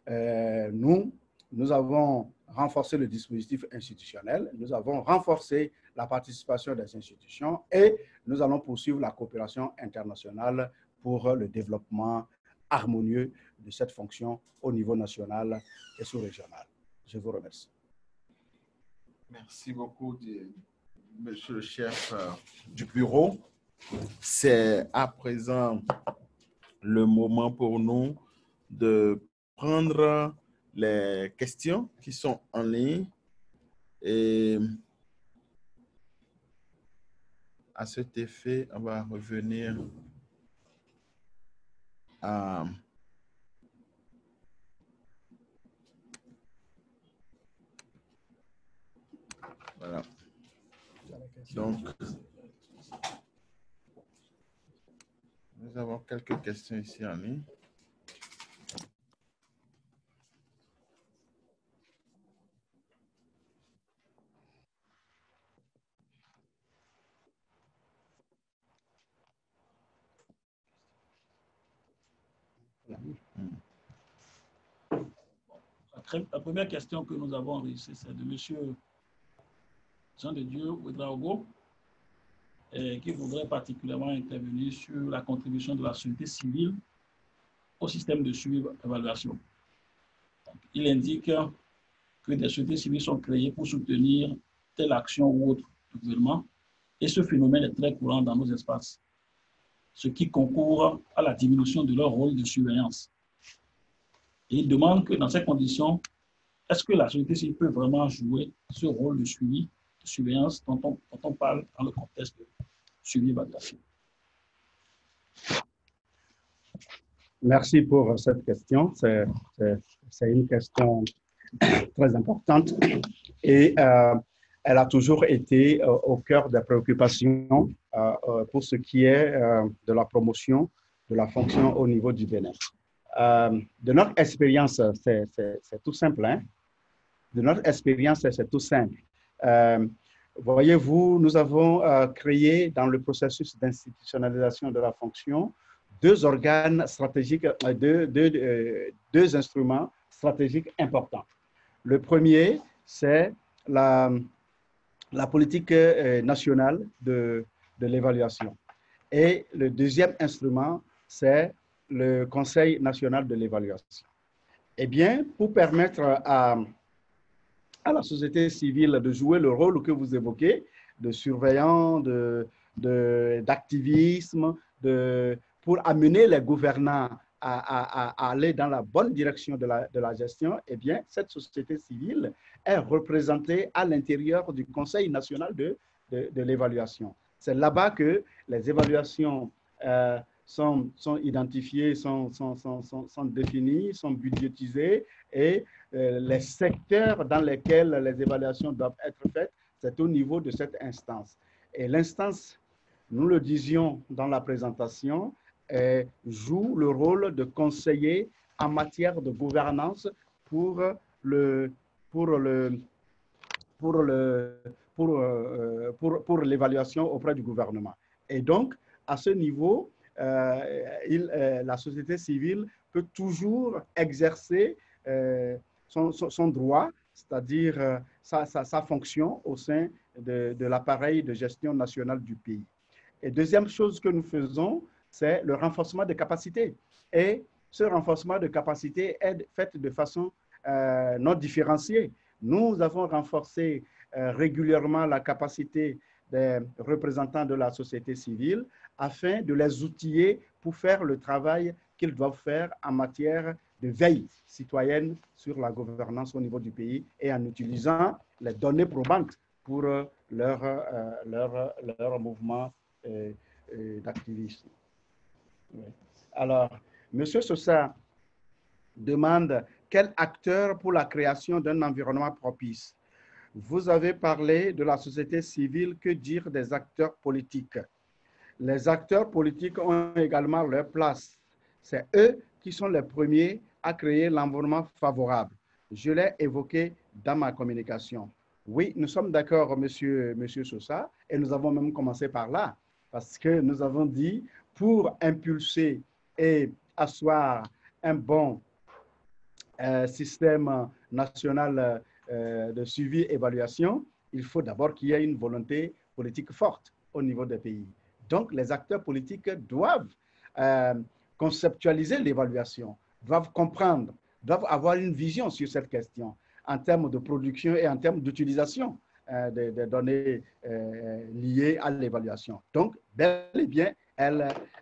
nous avons renforcé le dispositif institutionnel, nous avons renforcé la participation des institutions et nous allons poursuivre la coopération internationale pour le développement harmonieux de cette fonction au niveau national et sous-régional. Je vous remercie. Merci beaucoup, monsieur le chef du bureau. C'est à présent le moment pour nous de prendre les questions qui sont en ligne. Et à cet effet, on va revenir à voilà. Donc, nous avons quelques questions ici en ligne. La première question que nous avons enregistrée, c'est de M. Jean de Dieu Ouedraogo, qui voudrait particulièrement intervenir sur la contribution de la société civile au système de suivi et d'évaluation. Il indique que des sociétés civiles sont créées pour soutenir telle action ou autre du gouvernement, et ce phénomène est très courant dans nos espaces, ce qui concourt à la diminution de leur rôle de surveillance. Et il demande que dans ces conditions, est-ce que la société civile peut vraiment jouer ce rôle de suivi, de surveillance dont on parle dans le contexte de suivi et évaluation? Merci pour cette question. C'est une question très importante et elle a toujours été au cœur des préoccupations pour ce qui est de la promotion de la fonction au niveau du Bénin. De notre expérience, c'est tout simple. Hein? De notre expérience, c'est tout simple. Voyez-vous, nous avons créé dans le processus d'institutionnalisation de la fonction deux organes stratégiques, deux instruments stratégiques importants. Le premier, c'est la politique nationale de l'évaluation. Et le deuxième instrument, c'est le Conseil national de l'évaluation. Eh bien, pour permettre à la société civile de jouer le rôle que vous évoquez, de surveillant, d'activisme, pour amener les gouvernants à aller dans la bonne direction de la gestion, eh bien, cette société civile est représentée à l'intérieur du Conseil national de l'évaluation. C'est là-bas que les évaluations sont identifiées, sont définies, sont budgétisées et les secteurs dans lesquels les évaluations doivent être faites, c'est au niveau de cette instance. Et l'instance, nous le disions dans la présentation, joue le rôle de conseiller en matière de gouvernance pour l'évaluation auprès du gouvernement. Et donc, à ce niveau, la société civile peut toujours exercer son droit, c'est-à-dire sa fonction au sein de l'appareil de gestion nationale du pays. Et deuxième chose que nous faisons, c'est le renforcement des capacités. Et ce renforcement de capacités est fait de façon non différenciée. Nous avons renforcé régulièrement la capacité des représentants de la société civile afin de les outiller pour faire le travail qu'ils doivent faire en matière de veille citoyenne sur la gouvernance au niveau du pays et en utilisant les données probantes pour leur mouvement d'activisme. Alors, M. Sosa demande quel acteur pour la création d'un environnement propice. Vous avez parlé de la société civile, que dire des acteurs politiques? Les acteurs politiques ont également leur place. C'est eux qui sont les premiers à créer l'environnement favorable. Je l'ai évoqué dans ma communication. Oui, nous sommes d'accord, monsieur Sosa, et nous avons même commencé par là, parce que nous avons dit, pour impulser et asseoir un bon système national de suivi et évaluation, il faut d'abord qu'il y ait une volonté politique forte au niveau des pays. Donc, les acteurs politiques doivent conceptualiser l'évaluation, doivent comprendre, doivent avoir une vision sur cette question en termes de production et en termes d'utilisation des données liées à l'évaluation. Donc, bel et bien,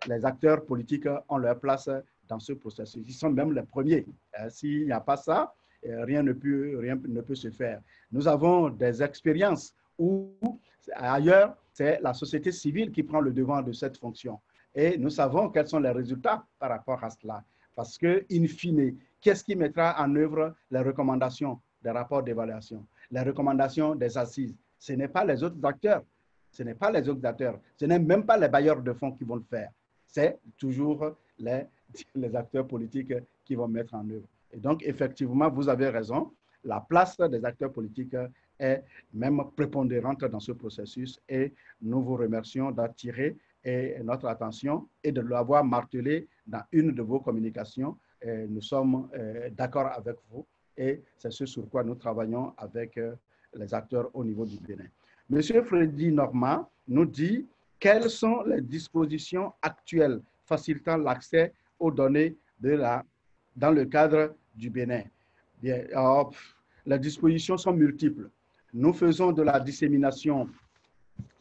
les acteurs politiques ont leur place dans ce processus. Ils sont même les premiers. S'il n'y a pas ça, rien ne peut se faire. Nous avons des expériences où, ailleurs, c'est la société civile qui prend le devant de cette fonction. Et nous savons quels sont les résultats par rapport à cela. Parce que, in fine, qu'est-ce qui mettra en œuvre les recommandations des rapports d'évaluation, les recommandations des assises? Ce n'est pas les autres acteurs. Ce n'est pas les autres acteurs. Ce n'est même pas les bailleurs de fonds qui vont le faire. C'est toujours les acteurs politiques qui vont mettre en œuvre. Et donc, effectivement, vous avez raison. La place des acteurs politiques est même prépondérante dans ce processus et nous vous remercions d'attirer notre attention et de l'avoir martelé dans une de vos communications. Nous sommes d'accord avec vous et c'est ce sur quoi nous travaillons avec les acteurs au niveau du Bénin. Monsieur Freddy Normand nous dit quelles sont les dispositions actuelles facilitant l'accès aux données dans le cadre du Bénin. Bien, les dispositions sont multiples. Nous faisons de la dissémination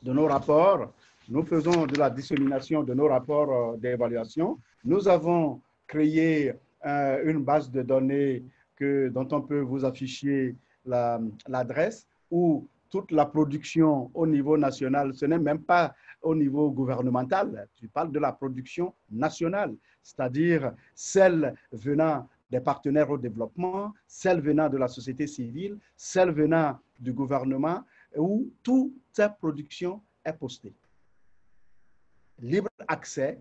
de nos rapports. Nous faisons de la dissémination de nos rapports d'évaluation. Nous avons créé une base de données dont on peut vous afficher l'adresse où toute la production au niveau national, ce n'est même pas au niveau gouvernemental, je parle de la production nationale, c'est-à-dire celle venant des partenaires au développement, celle venant de la société civile, celle venant du gouvernement, où toute cette production est postée. Libre accès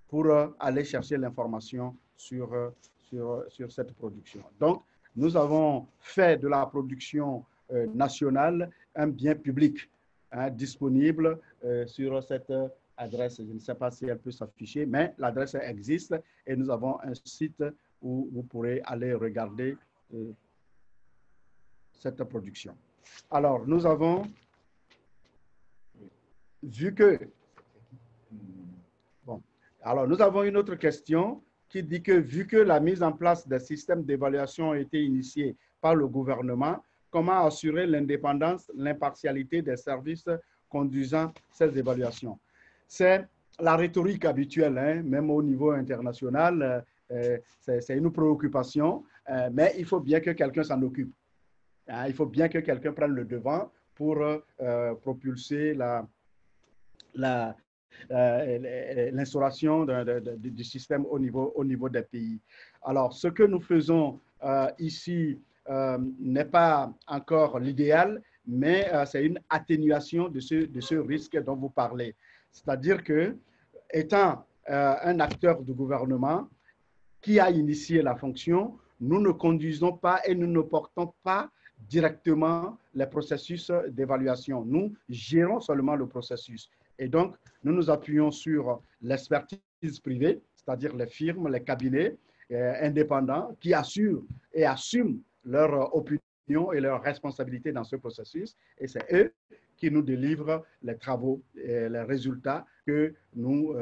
pour aller chercher l'information sur cette production. Donc, nous avons fait de la production nationale un bien public disponible sur cette adresse. Je ne sais pas si elle peut s'afficher, mais l'adresse existe et nous avons un site où vous pourrez aller regarder cette production. Alors, nous avons vu que... Bon, alors nous avons une autre question qui dit que vu que la mise en place des systèmes d'évaluation a été initiée par le gouvernement, comment assurer l'indépendance, l'impartialité des services conduisant ces évaluations? C'est la rhétorique habituelle, hein, même au niveau international, c'est une préoccupation, mais il faut bien que quelqu'un s'en occupe. Il faut bien que quelqu'un prenne le devant pour propulser l'instauration du système au niveau des pays. Alors, ce que nous faisons ici n'est pas encore l'idéal, mais c'est une atténuation de ce risque dont vous parlez. C'est-à-dire que, étant un acteur du gouvernement qui a initié la fonction, nous ne conduisons pas et nous ne portons pas directement les processus d'évaluation. Nous gérons seulement le processus. Et donc, nous nous appuyons sur l'expertise privée, c'est-à-dire les firmes, les cabinets indépendants qui assurent et assument leur opinion et leurs responsabilités dans ce processus. Et c'est eux qui nous délivrent les travaux et les résultats que nous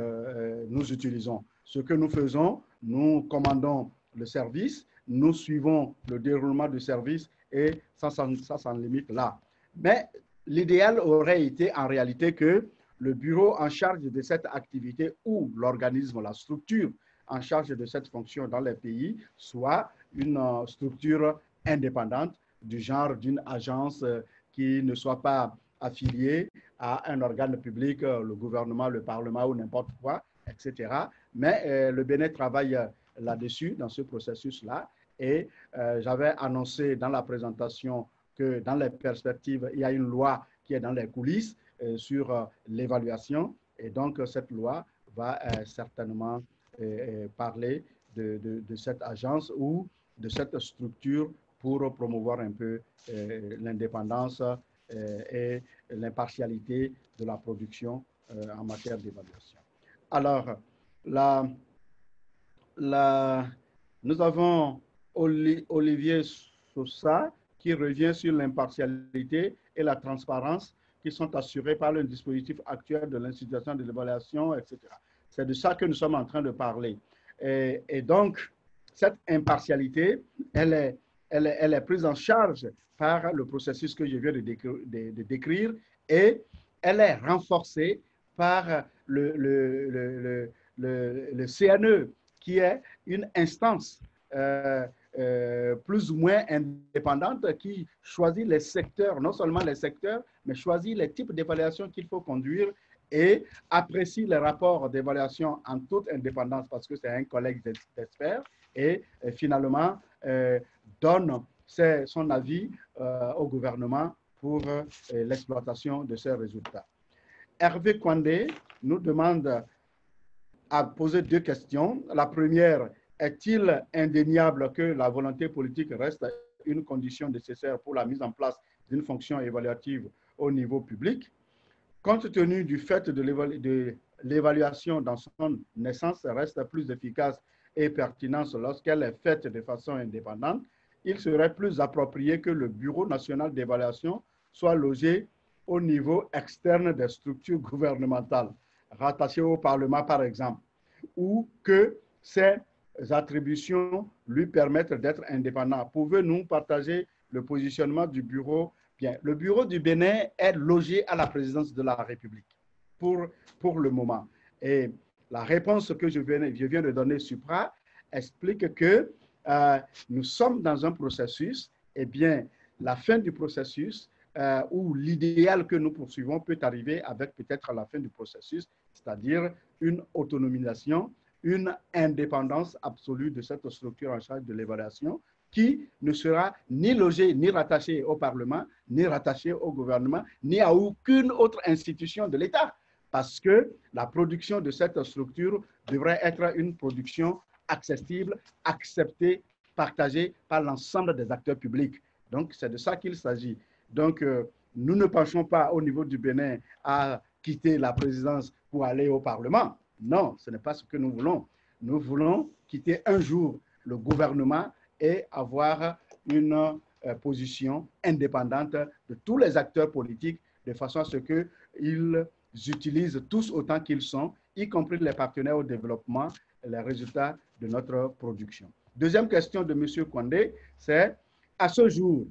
utilisons. Ce que nous faisons, nous commandons le service, nous suivons le déroulement du service et ça s'en limite là. Mais l'idéal aurait été en réalité que le bureau en charge de cette activité ou l'organisme, la structure en charge de cette fonction dans les pays soit une structure indépendante du genre d'une agence qui ne soit pas affiliée à un organe public, le gouvernement, le Parlement ou n'importe quoi, etc. Mais le Bénin travaille là-dessus, dans ce processus-là. Et j'avais annoncé dans la présentation que dans les perspectives, il y a une loi qui est dans les coulisses sur l'évaluation. Et donc, cette loi va certainement parler de cette agence ou de cette structure pour promouvoir un peu l'indépendance et l'impartialité de la production en matière d'évaluation. Alors, nous avons Olivier Sosa qui revient sur l'impartialité et la transparence qui sont assurés par le dispositif actuel de l'institution de l'évaluation, etc. C'est de ça que nous sommes en train de parler. Et donc, cette impartialité, elle est prise en charge par le processus que je viens de décrire et elle est renforcée par le CNE, qui est une instance plus ou moins indépendante qui choisit les secteurs, non seulement les secteurs, mais choisit les types d'évaluation qu'il faut conduire et apprécie les rapports d'évaluation en toute indépendance parce que c'est un collègue d'experts et finalement donne son avis au gouvernement pour l'exploitation de ces résultats. Hervé Kwandé nous demande à poser deux questions. La première, est-il indéniable que la volonté politique reste une condition nécessaire pour la mise en place d'une fonction évaluative au niveau public? Compte tenu du fait de l'évaluation dans son essence reste plus efficace et pertinente lorsqu'elle est faite de façon indépendante, il serait plus approprié que le Bureau national d'évaluation soit logé au niveau externe des structures gouvernementales, rattachées au Parlement par exemple, ou que ces attributions lui permettent d'être indépendant. Pouvez-nous partager le positionnement du bureau? Bien, le bureau du Bénin est logé à la présidence de la République pour le moment. Et la réponse que je viens de donner supra explique que nous sommes dans un processus. Eh bien, la fin du processus ou l'idéal que nous poursuivons peut arriver avec peut-être la fin du processus, c'est-à-dire une autonomisation, une indépendance absolue de cette structure en charge de l'évaluation qui ne sera ni logée ni rattachée au Parlement, ni rattachée au gouvernement, ni à aucune autre institution de l'État, parce que la production de cette structure devrait être une production accessible, acceptée, partagée par l'ensemble des acteurs publics. Donc, c'est de ça qu'il s'agit. Donc, nous ne penchons pas au niveau du Bénin à quitter la présidence pour aller au Parlement. Non, ce n'est pas ce que nous voulons. Nous voulons quitter un jour le gouvernement et avoir une position indépendante de tous les acteurs politiques de façon à ce qu'ils utilisent tous autant qu'ils sont, y compris les partenaires au développement, les résultats de notre production. Deuxième question de M. Kwandé, c'est à ce jour,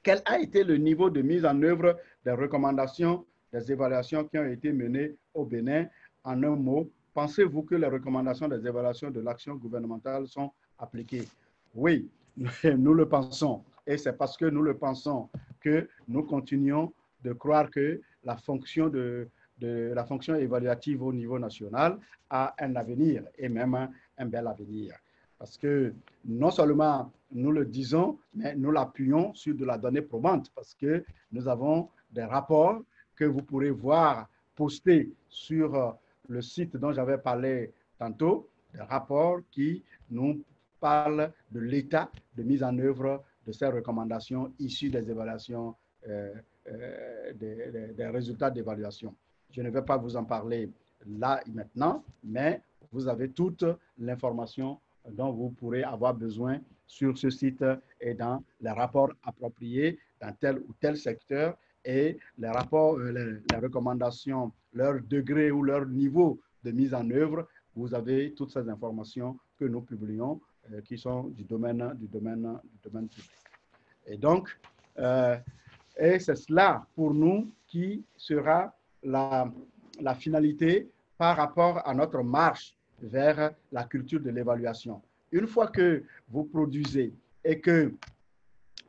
quel a été le niveau de mise en œuvre des recommandations, des évaluations qui ont été menées au Bénin? En un mot, pensez-vous que les recommandations des évaluations de l'action gouvernementale sont appliquées? Oui, nous le pensons. Et c'est parce que nous le pensons que nous continuons de croire que la fonction la fonction évaluative au niveau national a un avenir et même un bel avenir. Parce que non seulement nous le disons, mais nous l'appuyons sur de la donnée probante parce que nous avons des rapports que vous pourrez voir postés sur le site dont j'avais parlé tantôt, des rapports qui nous parlent de l'état de mise en œuvre de ces recommandations issues des évaluations, des résultats d'évaluation. Je ne vais pas vous en parler là et maintenant, mais vous avez toute l'information dont vous pourrez avoir besoin sur ce site et dans les rapports appropriés dans tel ou tel secteur et les rapports, les recommandations, leur degré ou leur niveau de mise en œuvre. Vous avez toutes ces informations que nous publions qui sont du domaine public. Et donc, et c'est cela pour nous qui sera la finalité par rapport à notre marche vers la culture de l'évaluation. Une fois que vous produisez et que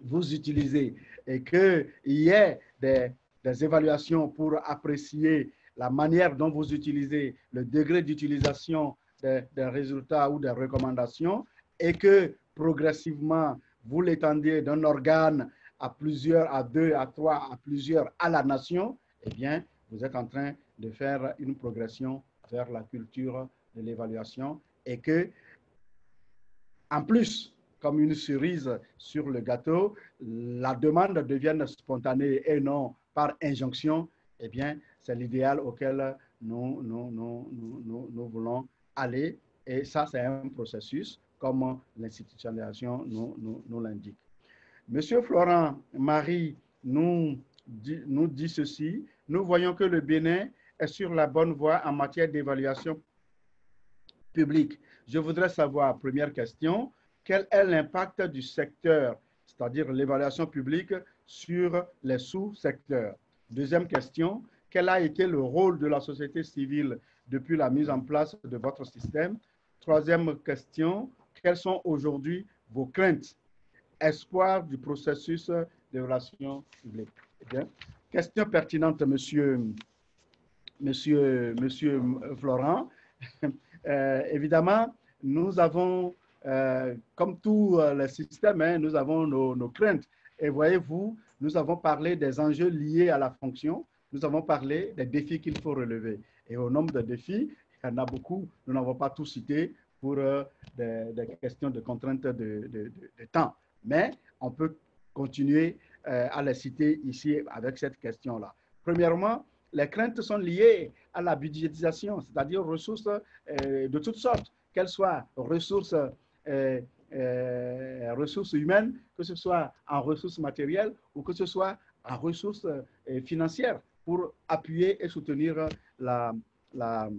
vous utilisez et qu'il y ait des évaluations pour apprécier la manière dont vous utilisez, le degré d'utilisation des résultats ou des recommandations et que progressivement vous l'étendiez d'un organe à plusieurs, à deux, à trois, à plusieurs, à la nation, eh bien, vous êtes en train de faire une progression vers la culture de l'évaluation et que, en plus, comme une cerise sur le gâteau, la demande devienne spontanée et non par injonction, eh bien, c'est l'idéal auquel nous voulons aller. Et ça, c'est un processus, comme l'institutionnalisation nous l'indique. Monsieur Florent Marie nous dit ceci. Nous voyons que le Bénin est sur la bonne voie en matière d'évaluation publique. Je voudrais savoir, première question, quel est l'impact du secteur, c'est-à-dire l'évaluation publique, sur les sous-secteurs? Deuxième question, quel a été le rôle de la société civile depuis la mise en place de votre système? Troisième question, quelles sont aujourd'hui vos craintes, espoirs du processus d'évaluation publique? Bien. Question pertinente, monsieur Florent. Évidemment, nous avons, comme tous les systèmes, nous avons nos craintes. Et voyez-vous, nous avons parlé des enjeux liés à la fonction, nous avons parlé des défis qu'il faut relever. Et au nombre de défis, il y en a beaucoup, nous n'avons pas tout cité pour des questions de contraintes de temps. Mais on peut continuer à les citer ici avec cette question-là. Premièrement, les craintes sont liées à la budgétisation, c'est-à-dire ressources de toutes sortes, qu'elles soient ressources humaines, que ce soit en ressources matérielles ou que ce soit en ressources financières pour appuyer et soutenir la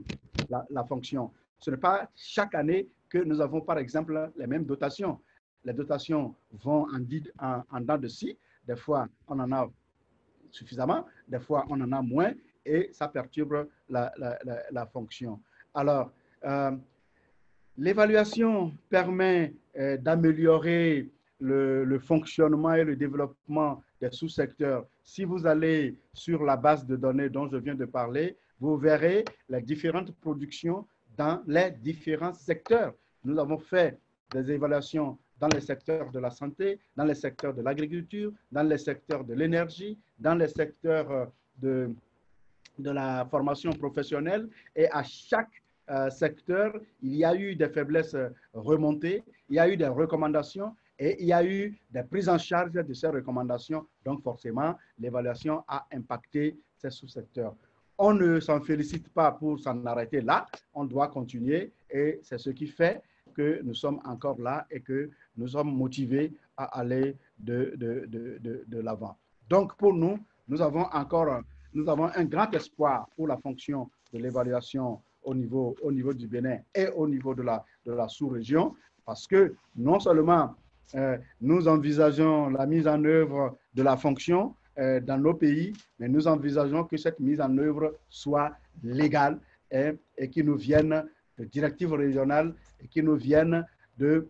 fonction. Ce n'est pas chaque année que nous avons, par exemple, les mêmes dotations. Les dotations vont en dents de scie. Des fois, on en a suffisamment, des fois, on en a moins et ça perturbe la fonction. Alors, l'évaluation permet d'améliorer le fonctionnement et le développement des sous-secteurs. Si vous allez sur la base de données dont je viens de parler, vous verrez les différentes productions dans les différents secteurs. Nous avons fait des évaluations dans les secteurs de la santé, dans les secteurs de l'agriculture, dans les secteurs de l'énergie, dans les secteurs de la formation professionnelle. Et à chaque secteur, il y a eu des faiblesses remontées, il y a eu des recommandations et il y a eu des prises en charge de ces recommandations. Donc, forcément, l'évaluation a impacté ces sous-secteurs. On ne s'en félicite pas pour s'en arrêter là, on doit continuer et c'est ce qui fait que nous sommes encore là et que nous sommes motivés à aller de l'avant. Donc, pour nous, nous avons un grand espoir pour la fonction de l'évaluation au niveau du Bénin et au niveau de la sous-région, parce que non seulement nous envisageons la mise en œuvre de la fonction dans nos pays, mais nous envisageons que cette mise en œuvre soit légale et qui nous vienne de directives régionales et qui nous viennent de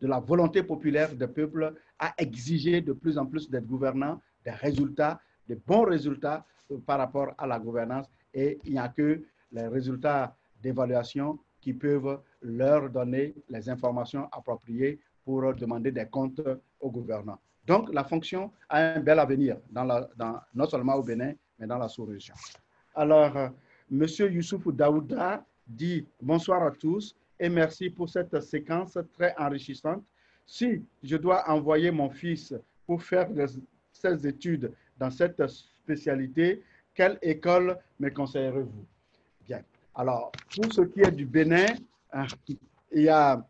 la volonté populaire des peuples à exiger de plus en plus des gouvernants des résultats, des bons résultats par rapport à la gouvernance. Et il n'y a que les résultats d'évaluation qui peuvent leur donner les informations appropriées pour demander des comptes aux gouvernants. Donc, la fonction a un bel avenir, non seulement au Bénin, mais dans la sous-région. Alors, M. Youssouf Daouda dit bonsoir à tous et merci pour cette séquence très enrichissante. Si je dois envoyer mon fils pour faire ses études dans cette spécialité, quelle école me conseillerez-vous? Bien. Alors, pour ce qui est du Bénin, il y a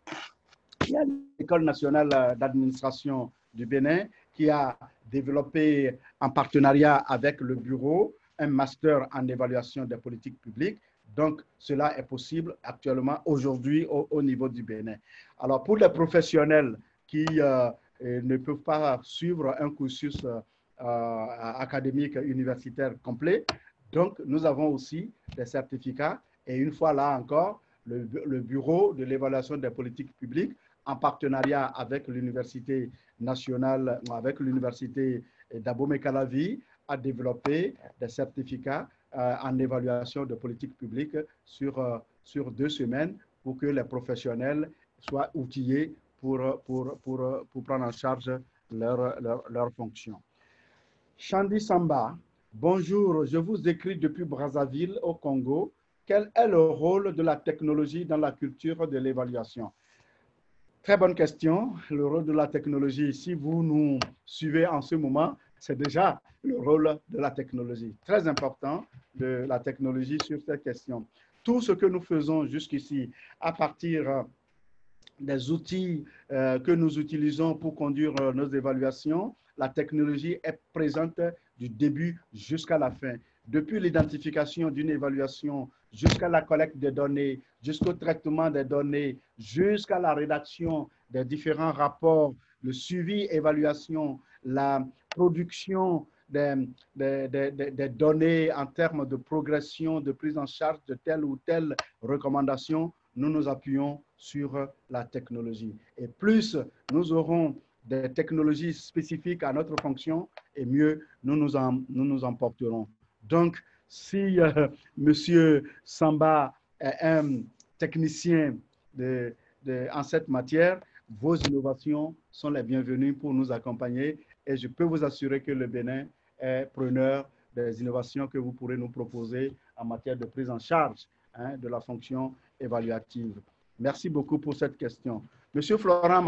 l'École nationale d'administration du Bénin qui a développé en partenariat avec le bureau un master en évaluation des politiques publiques. Donc, cela est possible actuellement aujourd'hui au niveau du Bénin. Alors, pour les professionnels qui ne peuvent pas suivre un cursus académique universitaire complet, donc nous avons aussi des certificats et une fois là encore, le bureau de l'évaluation des politiques publiques en partenariat avec l'université nationale, avec l'université d'Abomey-Calavi, a développé des certificats en évaluation de politique publique sur 2 semaines pour que les professionnels soient outillés pour prendre en charge leur fonction. Chandi Samba, bonjour, je vous écris depuis Brazzaville au Congo. Quel est le rôle de la technologie dans la culture de l'évaluation? Très bonne question. Le rôle de la technologie, si vous nous suivez en ce moment, c'est déjà le rôle de la technologie. Très important de la technologie sur cette question. Tout ce que nous faisons jusqu'ici à partir des outils que nous utilisons pour conduire nos évaluations, la technologie est présente du début jusqu'à la fin. Depuis l'identification d'une évaluation, jusqu'à la collecte des données, jusqu'au traitement des données, jusqu'à la rédaction des différents rapports, le suivi, évaluation, la production des données en termes de progression, de prise en charge de telle ou telle recommandation, nous nous appuyons sur la technologie. Et plus nous aurons des technologies spécifiques à notre fonction, et mieux nous nous en porterons. Donc, si M. Samba est un technicien en cette matière, vos innovations sont les bienvenues pour nous accompagner et je peux vous assurer que le Bénin est preneur des innovations que vous pourrez nous proposer en matière de prise en charge de la fonction évaluative. Merci beaucoup pour cette question. Monsieur Florent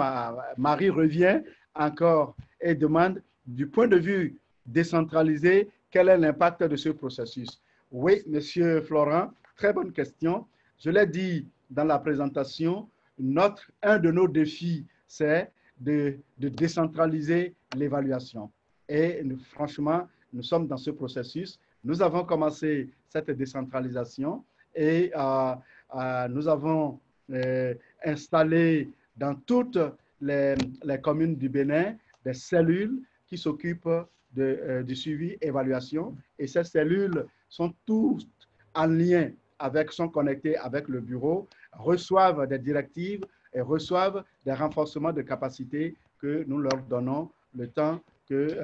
Marie revient encore et demande, du point de vue décentralisé, quel est l'impact de ce processus? Oui, monsieur Florent, très bonne question. Je l'ai dit dans la présentation, un de nos défis, c'est de décentraliser l'évaluation. Et franchement, nous sommes dans ce processus. Nous avons commencé cette décentralisation et nous avons installé dans toutes les communes du Bénin des cellules qui s'occupent du suivi évaluation. Et ces cellules sont toutes en lien sont connectées avec le bureau, reçoivent des directives et reçoivent des renforcements de capacités que nous leur donnons le temps de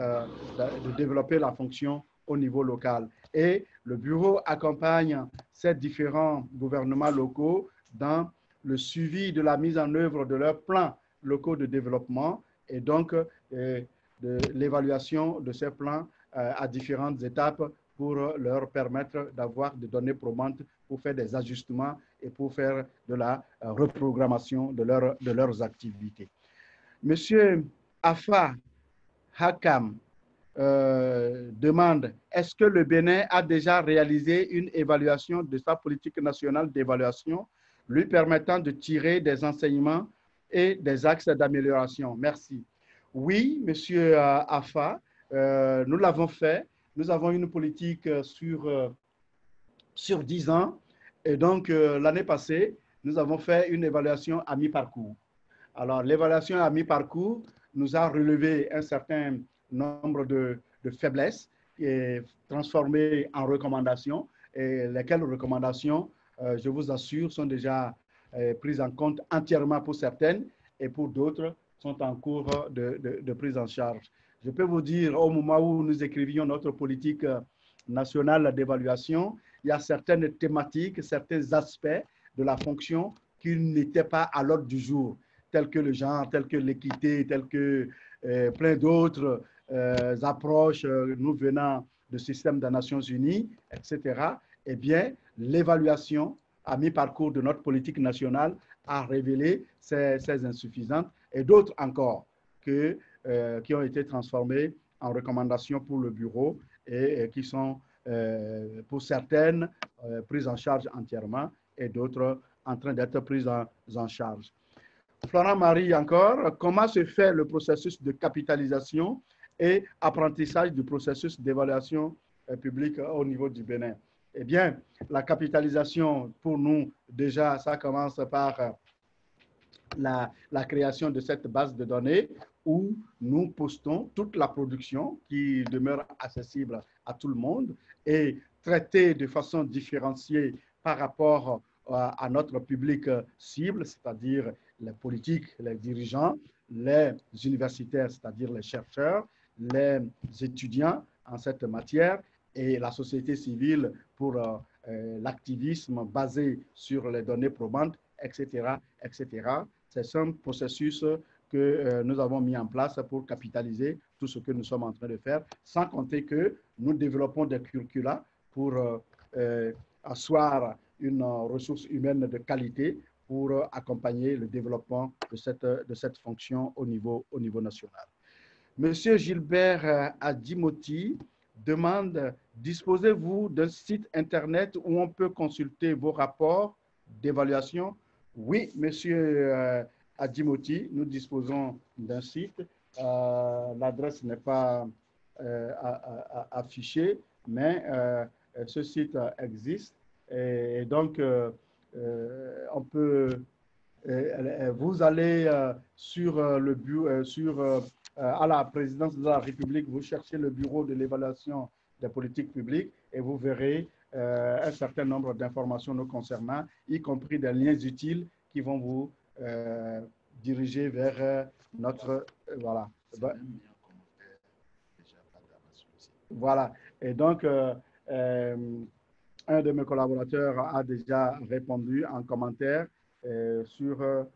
développer la fonction au niveau local. Et le bureau accompagne ces différents gouvernements locaux dans le suivi de la mise en œuvre de leurs plans locaux de développement et donc de l'évaluation de ces plans à différentes étapes pour leur permettre d'avoir des données probantes pour faire des ajustements et pour faire de la reprogrammation de leurs activités. Monsieur Afa Hakam demande, est-ce que le Bénin a déjà réalisé une évaluation de sa politique nationale d'évaluation lui permettant de tirer des enseignements et des axes d'amélioration? Merci. Oui, monsieur Afa, nous l'avons fait. Nous avons une politique sur 10 ans. Et donc, l'année passée, nous avons fait une évaluation à mi-parcours. Alors, l'évaluation à mi-parcours nous a relevé un certain nombre de faiblesses et transformées en recommandations. Et lesquelles recommandations, je vous assure, sont déjà prises en compte entièrement pour certaines et pour d'autres sont en cours de prise en charge. Je peux vous dire, au moment où nous écrivions notre politique nationale d'évaluation, il y a certaines thématiques, certains aspects de la fonction qui n'étaient pas à l'ordre du jour, tels que le genre, tels que l'équité, tels que plein d'autres approches nous venant du système des Nations Unies, etc. Eh bien, l'évaluation à mi-parcours de notre politique nationale a révélé ces insuffisances et d'autres encore qui ont été transformées en recommandations pour le bureau et qui sont, pour certaines, prises en charge entièrement et d'autres en train d'être prises en charge. Florent Marie encore, comment se fait le processus de capitalisation et apprentissage du processus d'évaluation publique au niveau du Bénin? Eh bien, la capitalisation, pour nous, déjà, ça commence par la création de cette base de données où nous postons toute la production qui demeure accessible à tout le monde et traitée de façon différenciée par rapport à notre public cible, c'est-à-dire les politiques, les dirigeants, les universitaires, c'est-à-dire les chercheurs, les étudiants en cette matière et la société civile pour l'activisme basé sur les données probantes, etc., etc. C'est un processus que nous avons mis en place pour capitaliser tout ce que nous sommes en train de faire, sans compter que nous développons des curricula pour asseoir une ressource humaine de qualité pour accompagner le développement de cette fonction au niveau national. Monsieur Gilbert Adimoti demande, disposez-vous d'un site Internet où on peut consulter vos rapports d'évaluation? Oui, monsieur à Djimoti, nous disposons d'un site. L'adresse n'est pas affichée, mais ce site existe. Et donc, on peut... vous allez sur le bureau, à la présidence de la République, vous cherchez le bureau de l'évaluation des politiques publiques et vous verrez un certain nombre d'informations nous concernant, y compris des liens utiles qui vont vous diriger vers notre... voilà. Voilà. Et donc, un de mes collaborateurs a déjà répondu en commentaire sur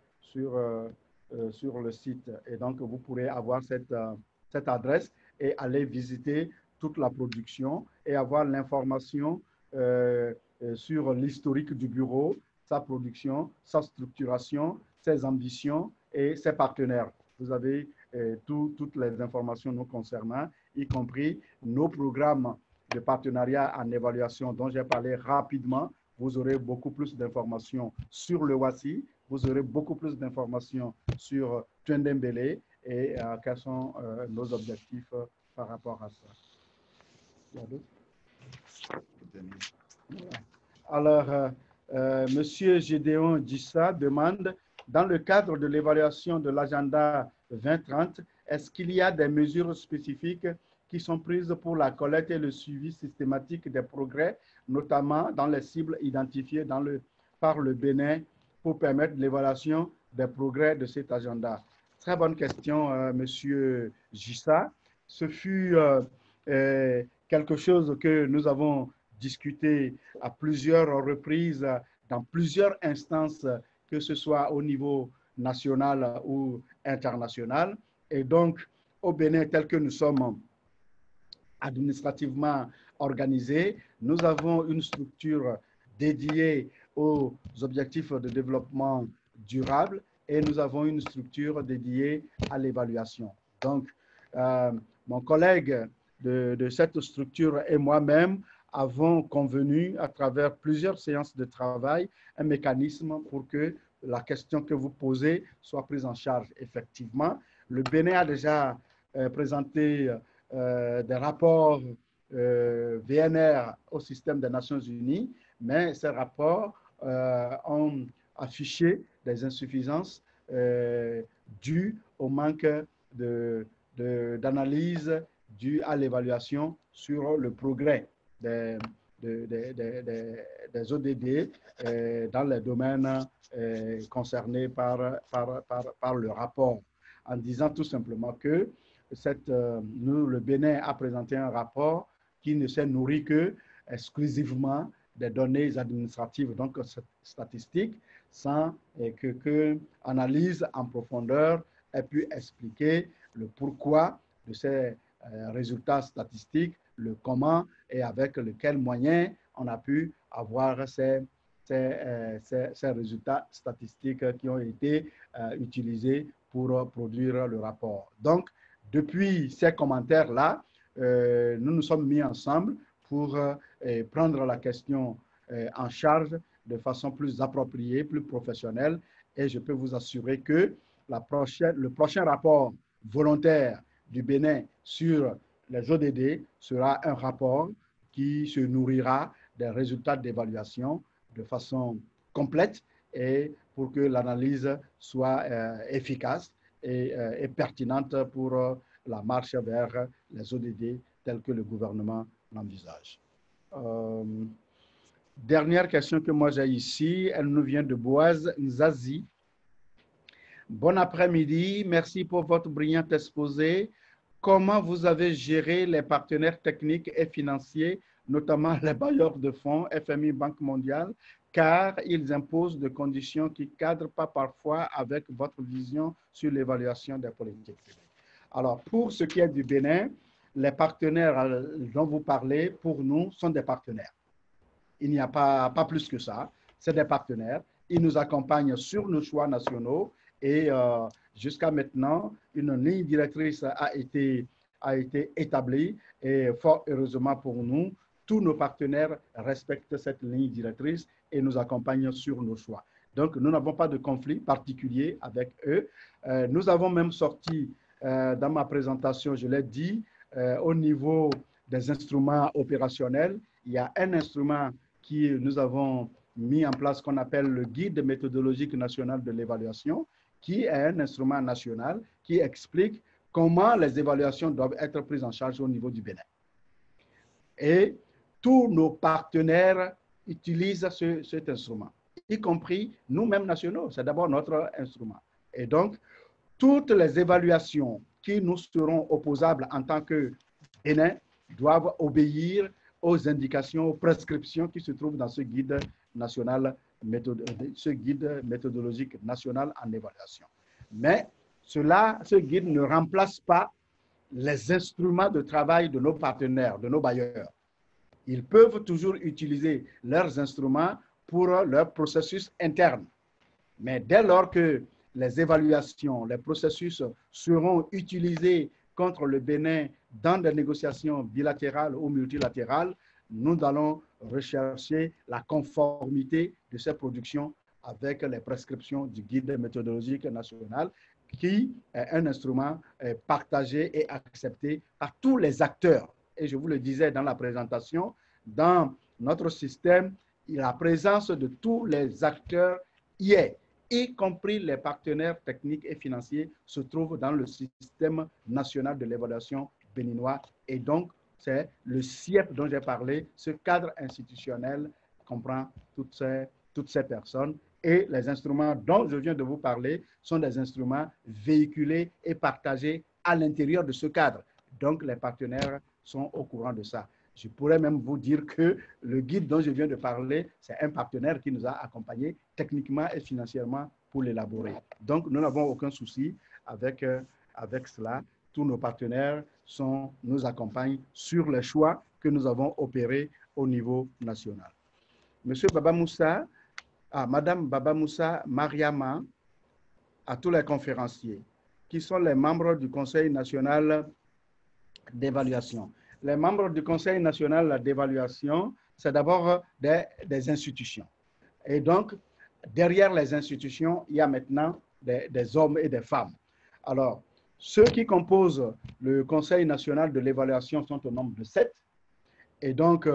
le site. Et donc, vous pourrez avoir cette adresse et aller visiter toute la production et avoir l'information sur l'historique du bureau, sa production, sa structuration, ses ambitions et ses partenaires. Vous avez toutes les informations nous concernant, y compris nos programmes de partenariat en évaluation dont j'ai parlé rapidement. Vous aurez beaucoup plus d'informations sur le WASI, vous aurez beaucoup plus d'informations sur Twendembele et quels sont nos objectifs par rapport à ça. Alors, Monsieur Gédéon Dissa demande, dans le cadre de l'évaluation de l'agenda 2030, est-ce qu'il y a des mesures spécifiques qui sont prises pour la collecte et le suivi systématique des progrès, notamment dans les cibles identifiées par le Bénin pour permettre l'évaluation des progrès de cet agenda? Très bonne question, Monsieur Gissa. Ce fut quelque chose que nous avons discuté à plusieurs reprises, dans plusieurs instances, que ce soit au niveau national ou international. Et donc, au Bénin, tel que nous sommes administrativement organisés, nous avons une structure dédiée aux objectifs de développement durable et nous avons une structure dédiée à l'évaluation. Donc, mon collègue de cette structure et moi-même avons convenu à travers plusieurs séances de travail un mécanisme pour que la question que vous posez soit prise en charge effectivement. Le Bénin a déjà présenté des rapports VNR au système des Nations Unies, mais ces rapports ont affiché des insuffisances dues au manque d'analyse due à l'évaluation sur le progrès des ODD dans les domaines concernés par le rapport, en disant tout simplement que le Bénin a présenté un rapport qui ne s'est nourri que exclusivement des données administratives, donc statistiques, sans que analyse en profondeur ait pu expliquer le pourquoi de ces résultats statistiques, le comment et avec quels moyens on a pu avoir ces résultats statistiques qui ont été utilisés pour produire le rapport. Donc, depuis ces commentaires-là, nous nous sommes mis ensemble pour prendre la question en charge de façon plus appropriée, plus professionnelle. Et je peux vous assurer que le prochain rapport volontaire du Bénin sur les ODD sera un rapport qui se nourrira des résultats d'évaluation de façon complète et pour que l'analyse soit efficace et pertinente pour la marche vers les ODD tels que le gouvernement l'envisage. Dernière question que moi j'ai ici, elle nous vient de Boaz Nzazi. Bon après-midi, merci pour votre brillant exposé. Comment vous avez géré les partenaires techniques et financiers, notamment les bailleurs de fonds, FMI, Banque mondiale, car ils imposent des conditions qui ne cadrent pas parfois avec votre vision sur l'évaluation des politiques publiques. Alors, pour ce qui est du Bénin, les partenaires dont vous parlez, pour nous, sont des partenaires. Il n'y a pas plus que ça. C'est des partenaires. Ils nous accompagnent sur nos choix nationaux et jusqu'à maintenant, une ligne directrice a été établie et fort heureusement pour nous, tous nos partenaires respectent cette ligne directrice et nous accompagnent sur nos choix. Donc, nous n'avons pas de conflit particulier avec eux. Nous avons même sorti, dans ma présentation, je l'ai dit, au niveau des instruments opérationnels, il y a un instrument qui nous avons mis en place qu'on appelle le guide méthodologique national de l'évaluation, qui est un instrument national qui explique comment les évaluations doivent être prises en charge au niveau du Bénin. Et tous nos partenaires utilisent cet instrument, y compris nous-mêmes nationaux. C'est d'abord notre instrument. Et donc, toutes les évaluations qui nous seront opposables en tant que Bénin doivent obéir aux indications, aux prescriptions qui se trouvent dans ce guide national, ce guide méthodologique national en évaluation. Mais ce guide ne remplace pas les instruments de travail de nos partenaires, de nos bailleurs. Ils peuvent toujours utiliser leurs instruments pour leur processus interne. Mais dès lors que les évaluations, les processus seront utilisés contre le Bénin dans des négociations bilatérales ou multilatérales, nous allons rechercher la conformité de ces productions avec les prescriptions du guide méthodologique national, qui est un instrument partagé et accepté par tous les acteurs. Et je vous le disais dans la présentation, dans notre système, la présence de tous les acteurs y est, y compris les partenaires techniques et financiers, se trouve dans le système national de l'évaluation béninois. Et donc, c'est le CIEP dont j'ai parlé, ce cadre institutionnel comprend toutes ces personnes. Et les instruments dont je viens de vous parler sont des instruments véhiculés et partagés à l'intérieur de ce cadre. Donc, les partenaires sont au courant de ça. Je pourrais même vous dire que le guide dont je viens de parler, c'est un partenaire qui nous a accompagnés techniquement et financièrement pour l'élaborer. Donc, nous n'avons aucun souci avec cela. Tous nos partenaires nous accompagnent sur les choix que nous avons opérés au niveau national. Monsieur Baba Moussa, Madame Baba Moussa Mariama, à tous les conférenciers, qui sont les membres du Conseil national d'évaluation. Les membres du Conseil national d'évaluation, c'est d'abord des institutions. Et donc, derrière les institutions, il y a maintenant des hommes et des femmes. Alors, ceux qui composent le Conseil national de l'évaluation sont au nombre de 7. Et donc,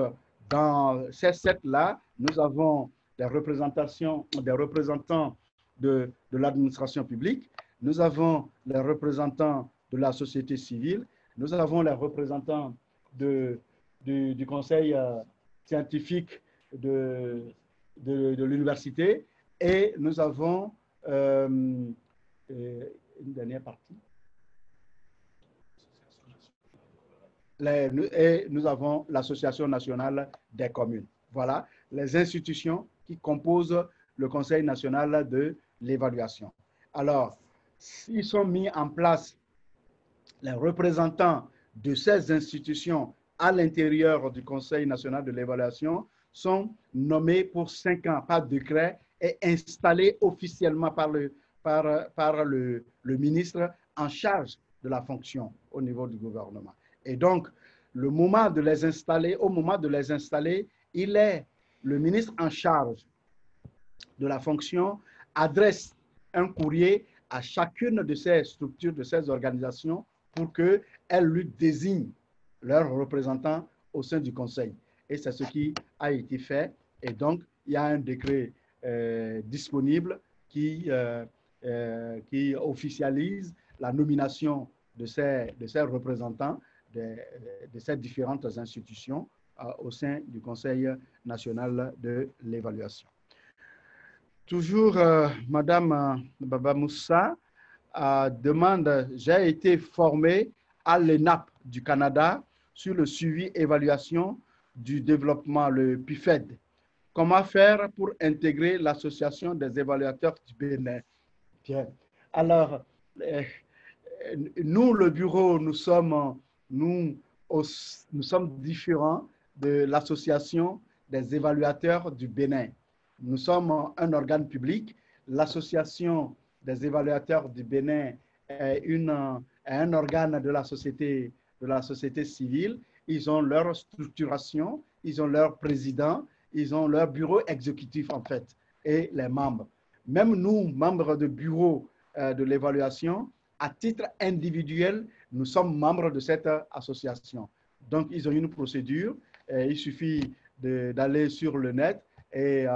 dans ces 7-là, nous avons des représentants de l'administration publique, nous avons les représentants de la société civile, nous avons les représentants du conseil scientifique de l'université et nous avons une dernière partie. Et nous avons l'Association nationale des communes. Voilà les institutions qui composent le Conseil national de l'évaluation. Alors, ils sont mis en place les représentants de ces institutions à l'intérieur du Conseil national de l'évaluation sont nommés pour 5 ans par décret et installés officiellement par le ministre en charge de la fonction au niveau du gouvernement. Et donc, au moment de les installer, il est le ministre en charge de la fonction adresse un courrier à chacune de ces structures, de ces organisations, pour qu'elles lui désignent leurs représentants au sein du Conseil. Et c'est ce qui a été fait. Et donc, il y a un décret disponible qui officialise la nomination de ces représentants de ces différentes institutions au sein du Conseil national de l'évaluation. Toujours, Madame Baba Moussa demande, j'ai été formé à l'ENAP du Canada sur le suivi évaluation du développement, le PIFED. Comment faire pour intégrer l'association des évaluateurs du Bénin? Bien. Alors, nous, le bureau, nous sommes différents de l'association des évaluateurs du Bénin. Nous sommes un organe public. L'association des évaluateurs du Bénin est un organe de la société civile. Ils ont leur structuration, ils ont leur président, ils ont leur bureau exécutif en fait, et les membres. même nous, membres du bureau de l'évaluation, à titre individuel, nous sommes membres de cette association. Donc, ils ont une procédure. Il suffit d'aller sur le net et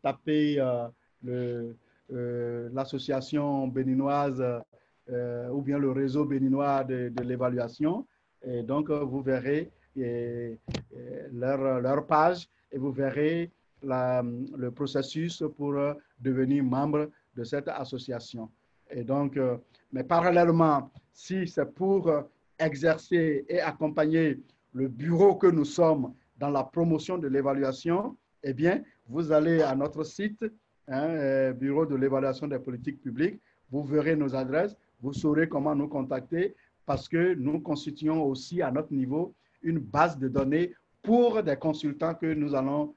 taper l'association béninoise ou bien le réseau béninois de l'évaluation. Et donc, vous verrez leur page et vous verrez le processus pour devenir membre de cette association. Et donc, mais parallèlement, si c'est pour exercer et accompagner le bureau que nous sommes dans la promotion de l'évaluation, eh bien, vous allez à notre site, bureau de l'évaluation des politiques publiques, vous verrez nos adresses, vous saurez comment nous contacter parce que nous constituons aussi à notre niveau une base de données pour des consultants que nous allons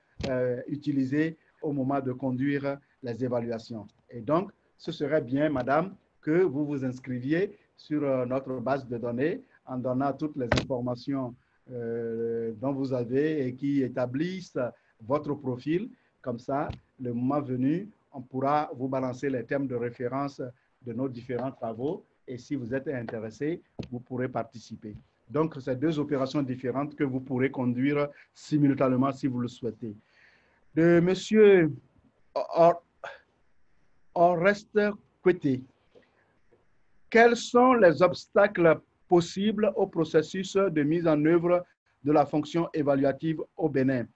utiliser au moment de conduire les évaluations. Et donc, ce serait bien, madame, que vous vous inscriviez sur notre base de données en donnant toutes les informations dont vous avez et qui établissent votre profil. Comme ça, le moment venu, on pourra vous balancer les thèmes de référence de nos différents travaux et si vous êtes intéressé, vous pourrez participer. Donc, c'est deux opérations différentes que vous pourrez conduire simultanément si vous le souhaitez. De M. Oreste Kwete, quels sont les obstacles possibles au processus de mise en œuvre de la fonction évaluative au Bénin?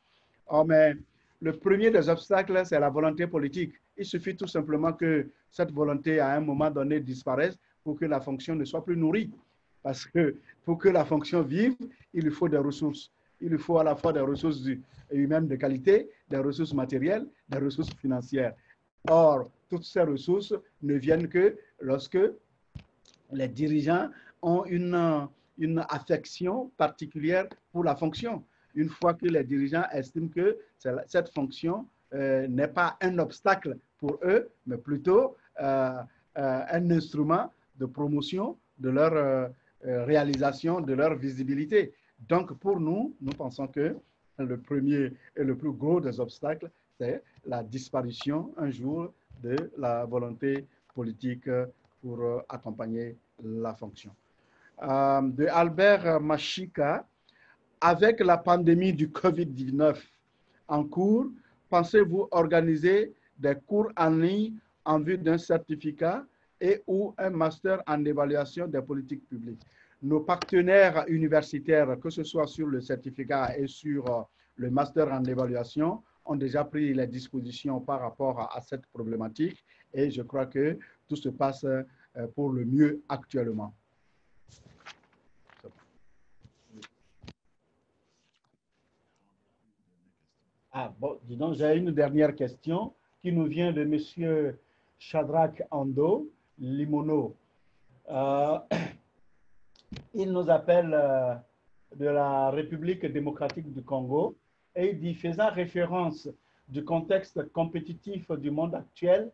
Oh, mais le premier des obstacles, c'est la volonté politique. Il suffit tout simplement que cette volonté, à un moment donné, disparaisse pour que la fonction ne soit plus nourrie. Parce que pour que la fonction vive, il lui faut des ressources. Il lui faut à la fois des ressources humaines de qualité, des ressources matérielles, des ressources financières. Or, toutes ces ressources ne viennent que lorsque les dirigeants ont une affection particulière pour la fonction. Une fois que les dirigeants estiment que cette fonction n'est pas un obstacle pour eux, mais plutôt un instrument de promotion de leur réalisation, de leur visibilité. Donc, pour nous, nous pensons que le premier et le plus gros des obstacles, c'est la disparition un jour de la volonté politique pour accompagner la fonction. De Albert Machika, avec la pandémie du COVID-19 en cours, pensez-vous organiser des cours en ligne en vue d'un certificat et ou un master en évaluation des politiques publiques? Nos partenaires universitaires, que ce soit sur le certificat et sur le master en évaluation, ont déjà pris les dispositions par rapport à cette problématique et je crois que tout se passe pour le mieux actuellement. Ah bon, dis donc, j'ai une dernière question qui nous vient de M. Shadrach Ando Limono. Il nous appelle de la République démocratique du Congo et il dit, faisant référence du contexte compétitif du monde actuel,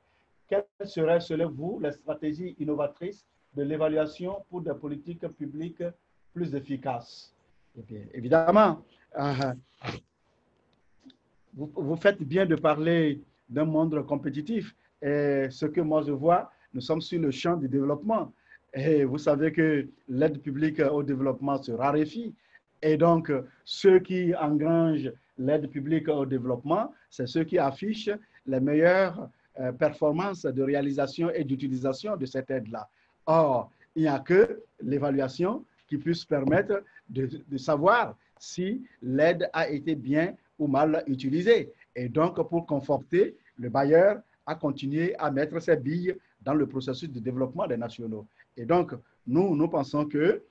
quelles seraient, selon vous, les stratégies innovatrices de l'évaluation pour des politiques publiques plus efficaces? Et bien, évidemment, vous faites bien de parler d'un monde compétitif. Et ce que moi je vois, nous sommes sur le champ du développement. Et vous savez que l'aide publique au développement se raréfie. Et donc, ceux qui engrangent l'aide publique au développement, c'est ceux qui affichent les meilleures performances de réalisation et d'utilisation de cette aide-là. Or, il n'y a que l'évaluation qui puisse permettre de savoir si l'aide a été bien ou mal utilisée. Et donc, pour conforter le bailleur à continuer à mettre ses billes dans le processus de développement des nationaux. Et donc, nous pensons que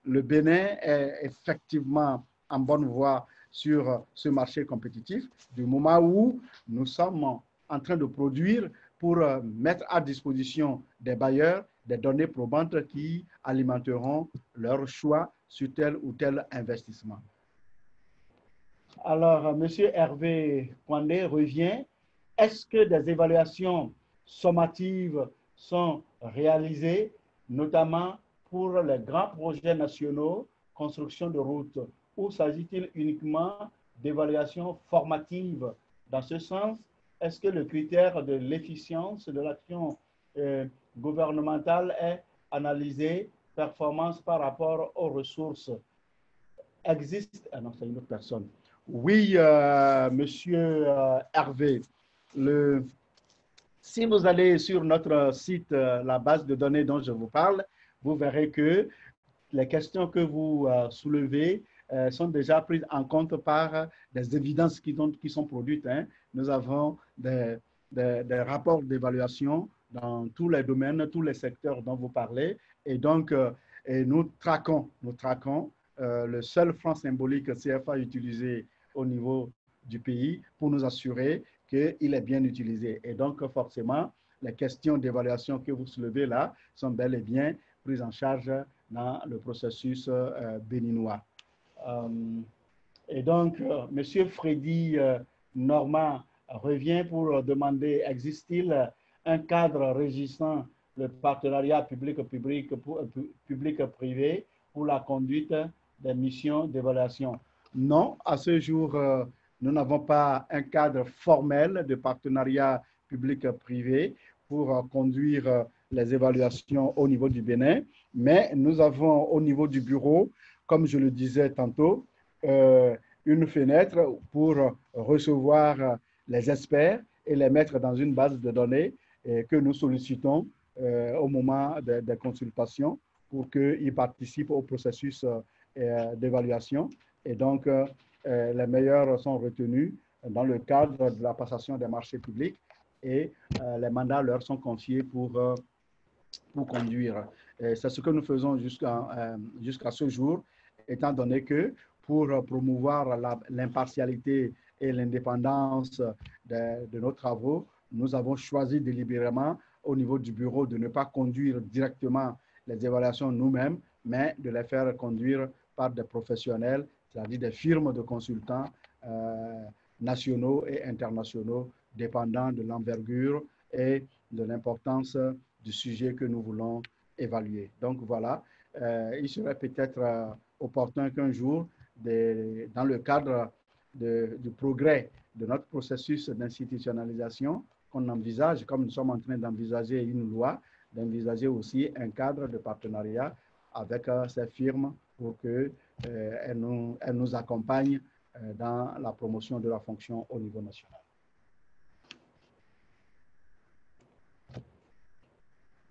le Bénin est effectivement en bonne voie sur ce marché compétitif du moment où nous sommes en train de produire pour mettre à disposition des bailleurs des données probantes qui alimenteront leur choix sur tel ou tel investissement. Alors, M. Hervé Kwandé revient. Est-ce que des évaluations sommatives sont réalisées, notamment pour les grands projets nationaux, construction de routes, ou s'agit-il uniquement d'évaluations formatives? Dans ce sens, est-ce que le critère de l'efficience de l'action gouvernementale est analysé, performance par rapport aux ressources existent? Ah non, c'est une autre personne. Oui, monsieur Hervé, si vous allez sur notre site, la base de données dont je vous parle, vous verrez que les questions que vous soulevez sont déjà prises en compte par des évidences qui sont produites. Hein. Nous avons des rapports d'évaluation dans tous les domaines, tous les secteurs dont vous parlez. Et donc, et nous traquons le seul franc symbolique CFA utilisé au niveau du pays pour nous assurer qu'il est bien utilisé. Et donc, forcément, les questions d'évaluation que vous soulevez là sont bel et bien prises en charge dans le processus béninois. Et donc, M. Freddy Normand revient pour demander, existe-t-il un cadre régissant le partenariat public-privé pour la conduite des missions d'évaluation? Non, à ce jour, nous n'avons pas un cadre formel de partenariat public-privé pour conduire les évaluations au niveau du Bénin, mais nous avons au niveau du bureau, comme je le disais tantôt, une fenêtre pour recevoir les experts et les mettre dans une base de données que nous sollicitons au moment des consultations pour qu'ils participent au processus d'évaluation. Et donc, les meilleurs sont retenus dans le cadre de la passation des marchés publics et les mandats leur sont confiés pour conduire. C'est ce que nous faisons jusqu'à ce jour, étant donné que pour promouvoir l'impartialité et l'indépendance de nos travaux, nous avons choisi délibérément au niveau du bureau de ne pas conduire directement les évaluations nous-mêmes, mais de les faire conduire par des professionnels, c'est-à-dire des firmes de consultants nationaux et internationaux, dépendant de l'envergure et de l'importance du sujet que nous voulons évaluer. Donc voilà, il serait peut-être opportun qu'un jour, dans le cadre du progrès de notre processus d'institutionnalisation, qu'on envisage, comme nous sommes en train d'envisager une loi, d'envisager aussi un cadre de partenariat avec ces firmes pour qu'elles nous accompagnent dans la promotion de la fonction au niveau national.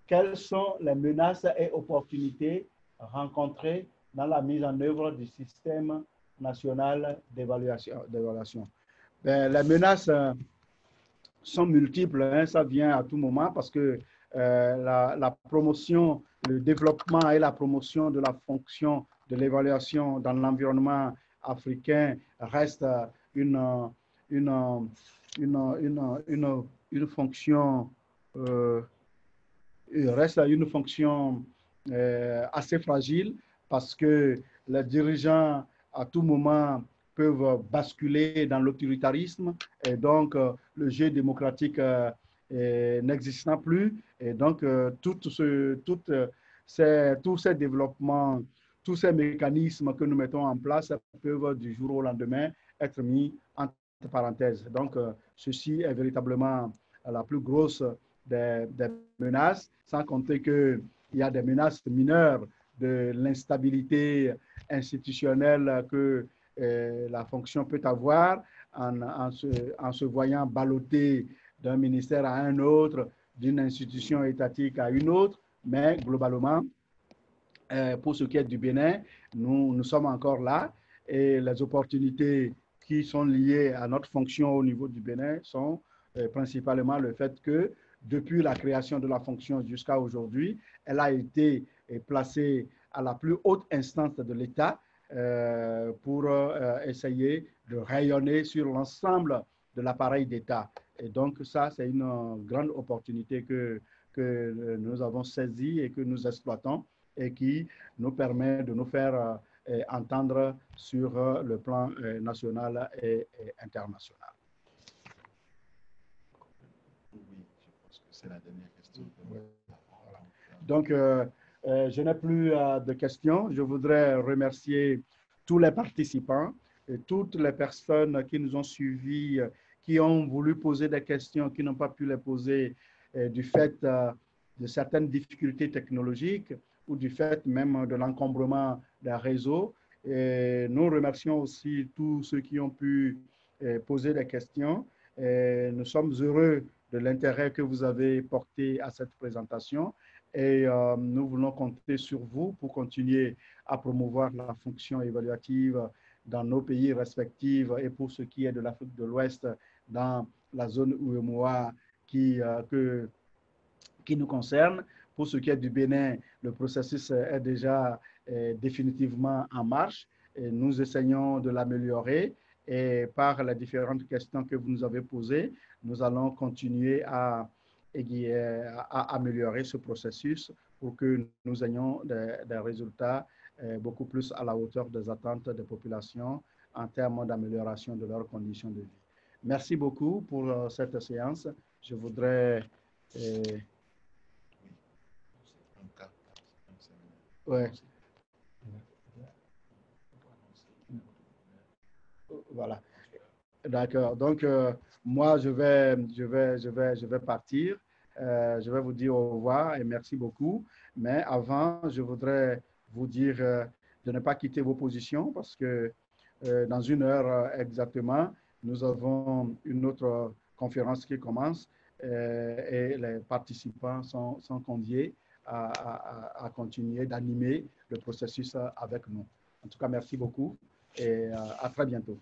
Quelles sont les menaces et opportunités rencontrées dans la mise en œuvre du système national d'évaluation? Les menaces sont multiples, hein, ça vient à tout moment parce que la promotion, le développement et la promotion de la fonction de l'évaluation dans l'environnement africain reste une fonction assez fragile parce que les dirigeants à tout moment peuvent basculer dans l'autoritarisme et donc le jeu démocratique n'existant plus et donc tous ces développements, tous ces mécanismes que nous mettons en place peuvent du jour au lendemain être mis entre parenthèses. Donc ceci est véritablement la plus grosse des menaces, sans compter qu'il y a des menaces mineures de l'instabilité institutionnelle que la fonction peut avoir en se voyant ballottée d'un ministère à un autre, d'une institution étatique à une autre, mais globalement, pour ce qui est du Bénin, nous sommes encore là et les opportunités qui sont liées à notre fonction au niveau du Bénin sont principalement le fait que depuis la création de la fonction jusqu'à aujourd'hui, elle a été placée à la plus haute instance de l'État pour essayer de rayonner sur l'ensemble de l'appareil d'État. Et donc ça, c'est une grande opportunité que nous avons saisie et que nous exploitons et qui nous permet de nous faire entendre sur le plan national et international. C'est la dernière question. Voilà. Donc, je n'ai plus de questions. Je voudrais remercier tous les participants et toutes les personnes qui nous ont suivis, qui ont voulu poser des questions, qui n'ont pas pu les poser du fait de certaines difficultés technologiques ou du fait même de l'encombrement d'un réseau. Et nous remercions aussi tous ceux qui ont pu poser des questions. Et nous sommes heureux de l'intérêt que vous avez porté à cette présentation et nous voulons compter sur vous pour continuer à promouvoir la fonction évaluative dans nos pays respectifs et pour ce qui est de l'Afrique de l'Ouest, dans la zone UEMOA qui nous concerne. Pour ce qui est du Bénin, le processus est déjà définitivement en marche et nous essayons de l'améliorer et par les différentes questions que vous nous avez posées, nous allons continuer à améliorer ce processus pour que nous ayons des résultats beaucoup plus à la hauteur des attentes des populations en termes d'amélioration de leurs conditions de vie. Merci beaucoup pour cette séance. Je voudrais... ouais. Voilà. D'accord. Donc, moi, je vais partir. Je vais vous dire au revoir et merci beaucoup. Mais avant, je voudrais vous dire de ne pas quitter vos positions parce que dans 1 heure exactement, nous avons une autre conférence qui commence et les participants sont conviés à continuer d'animer le processus avec nous. En tout cas, merci beaucoup et à très bientôt.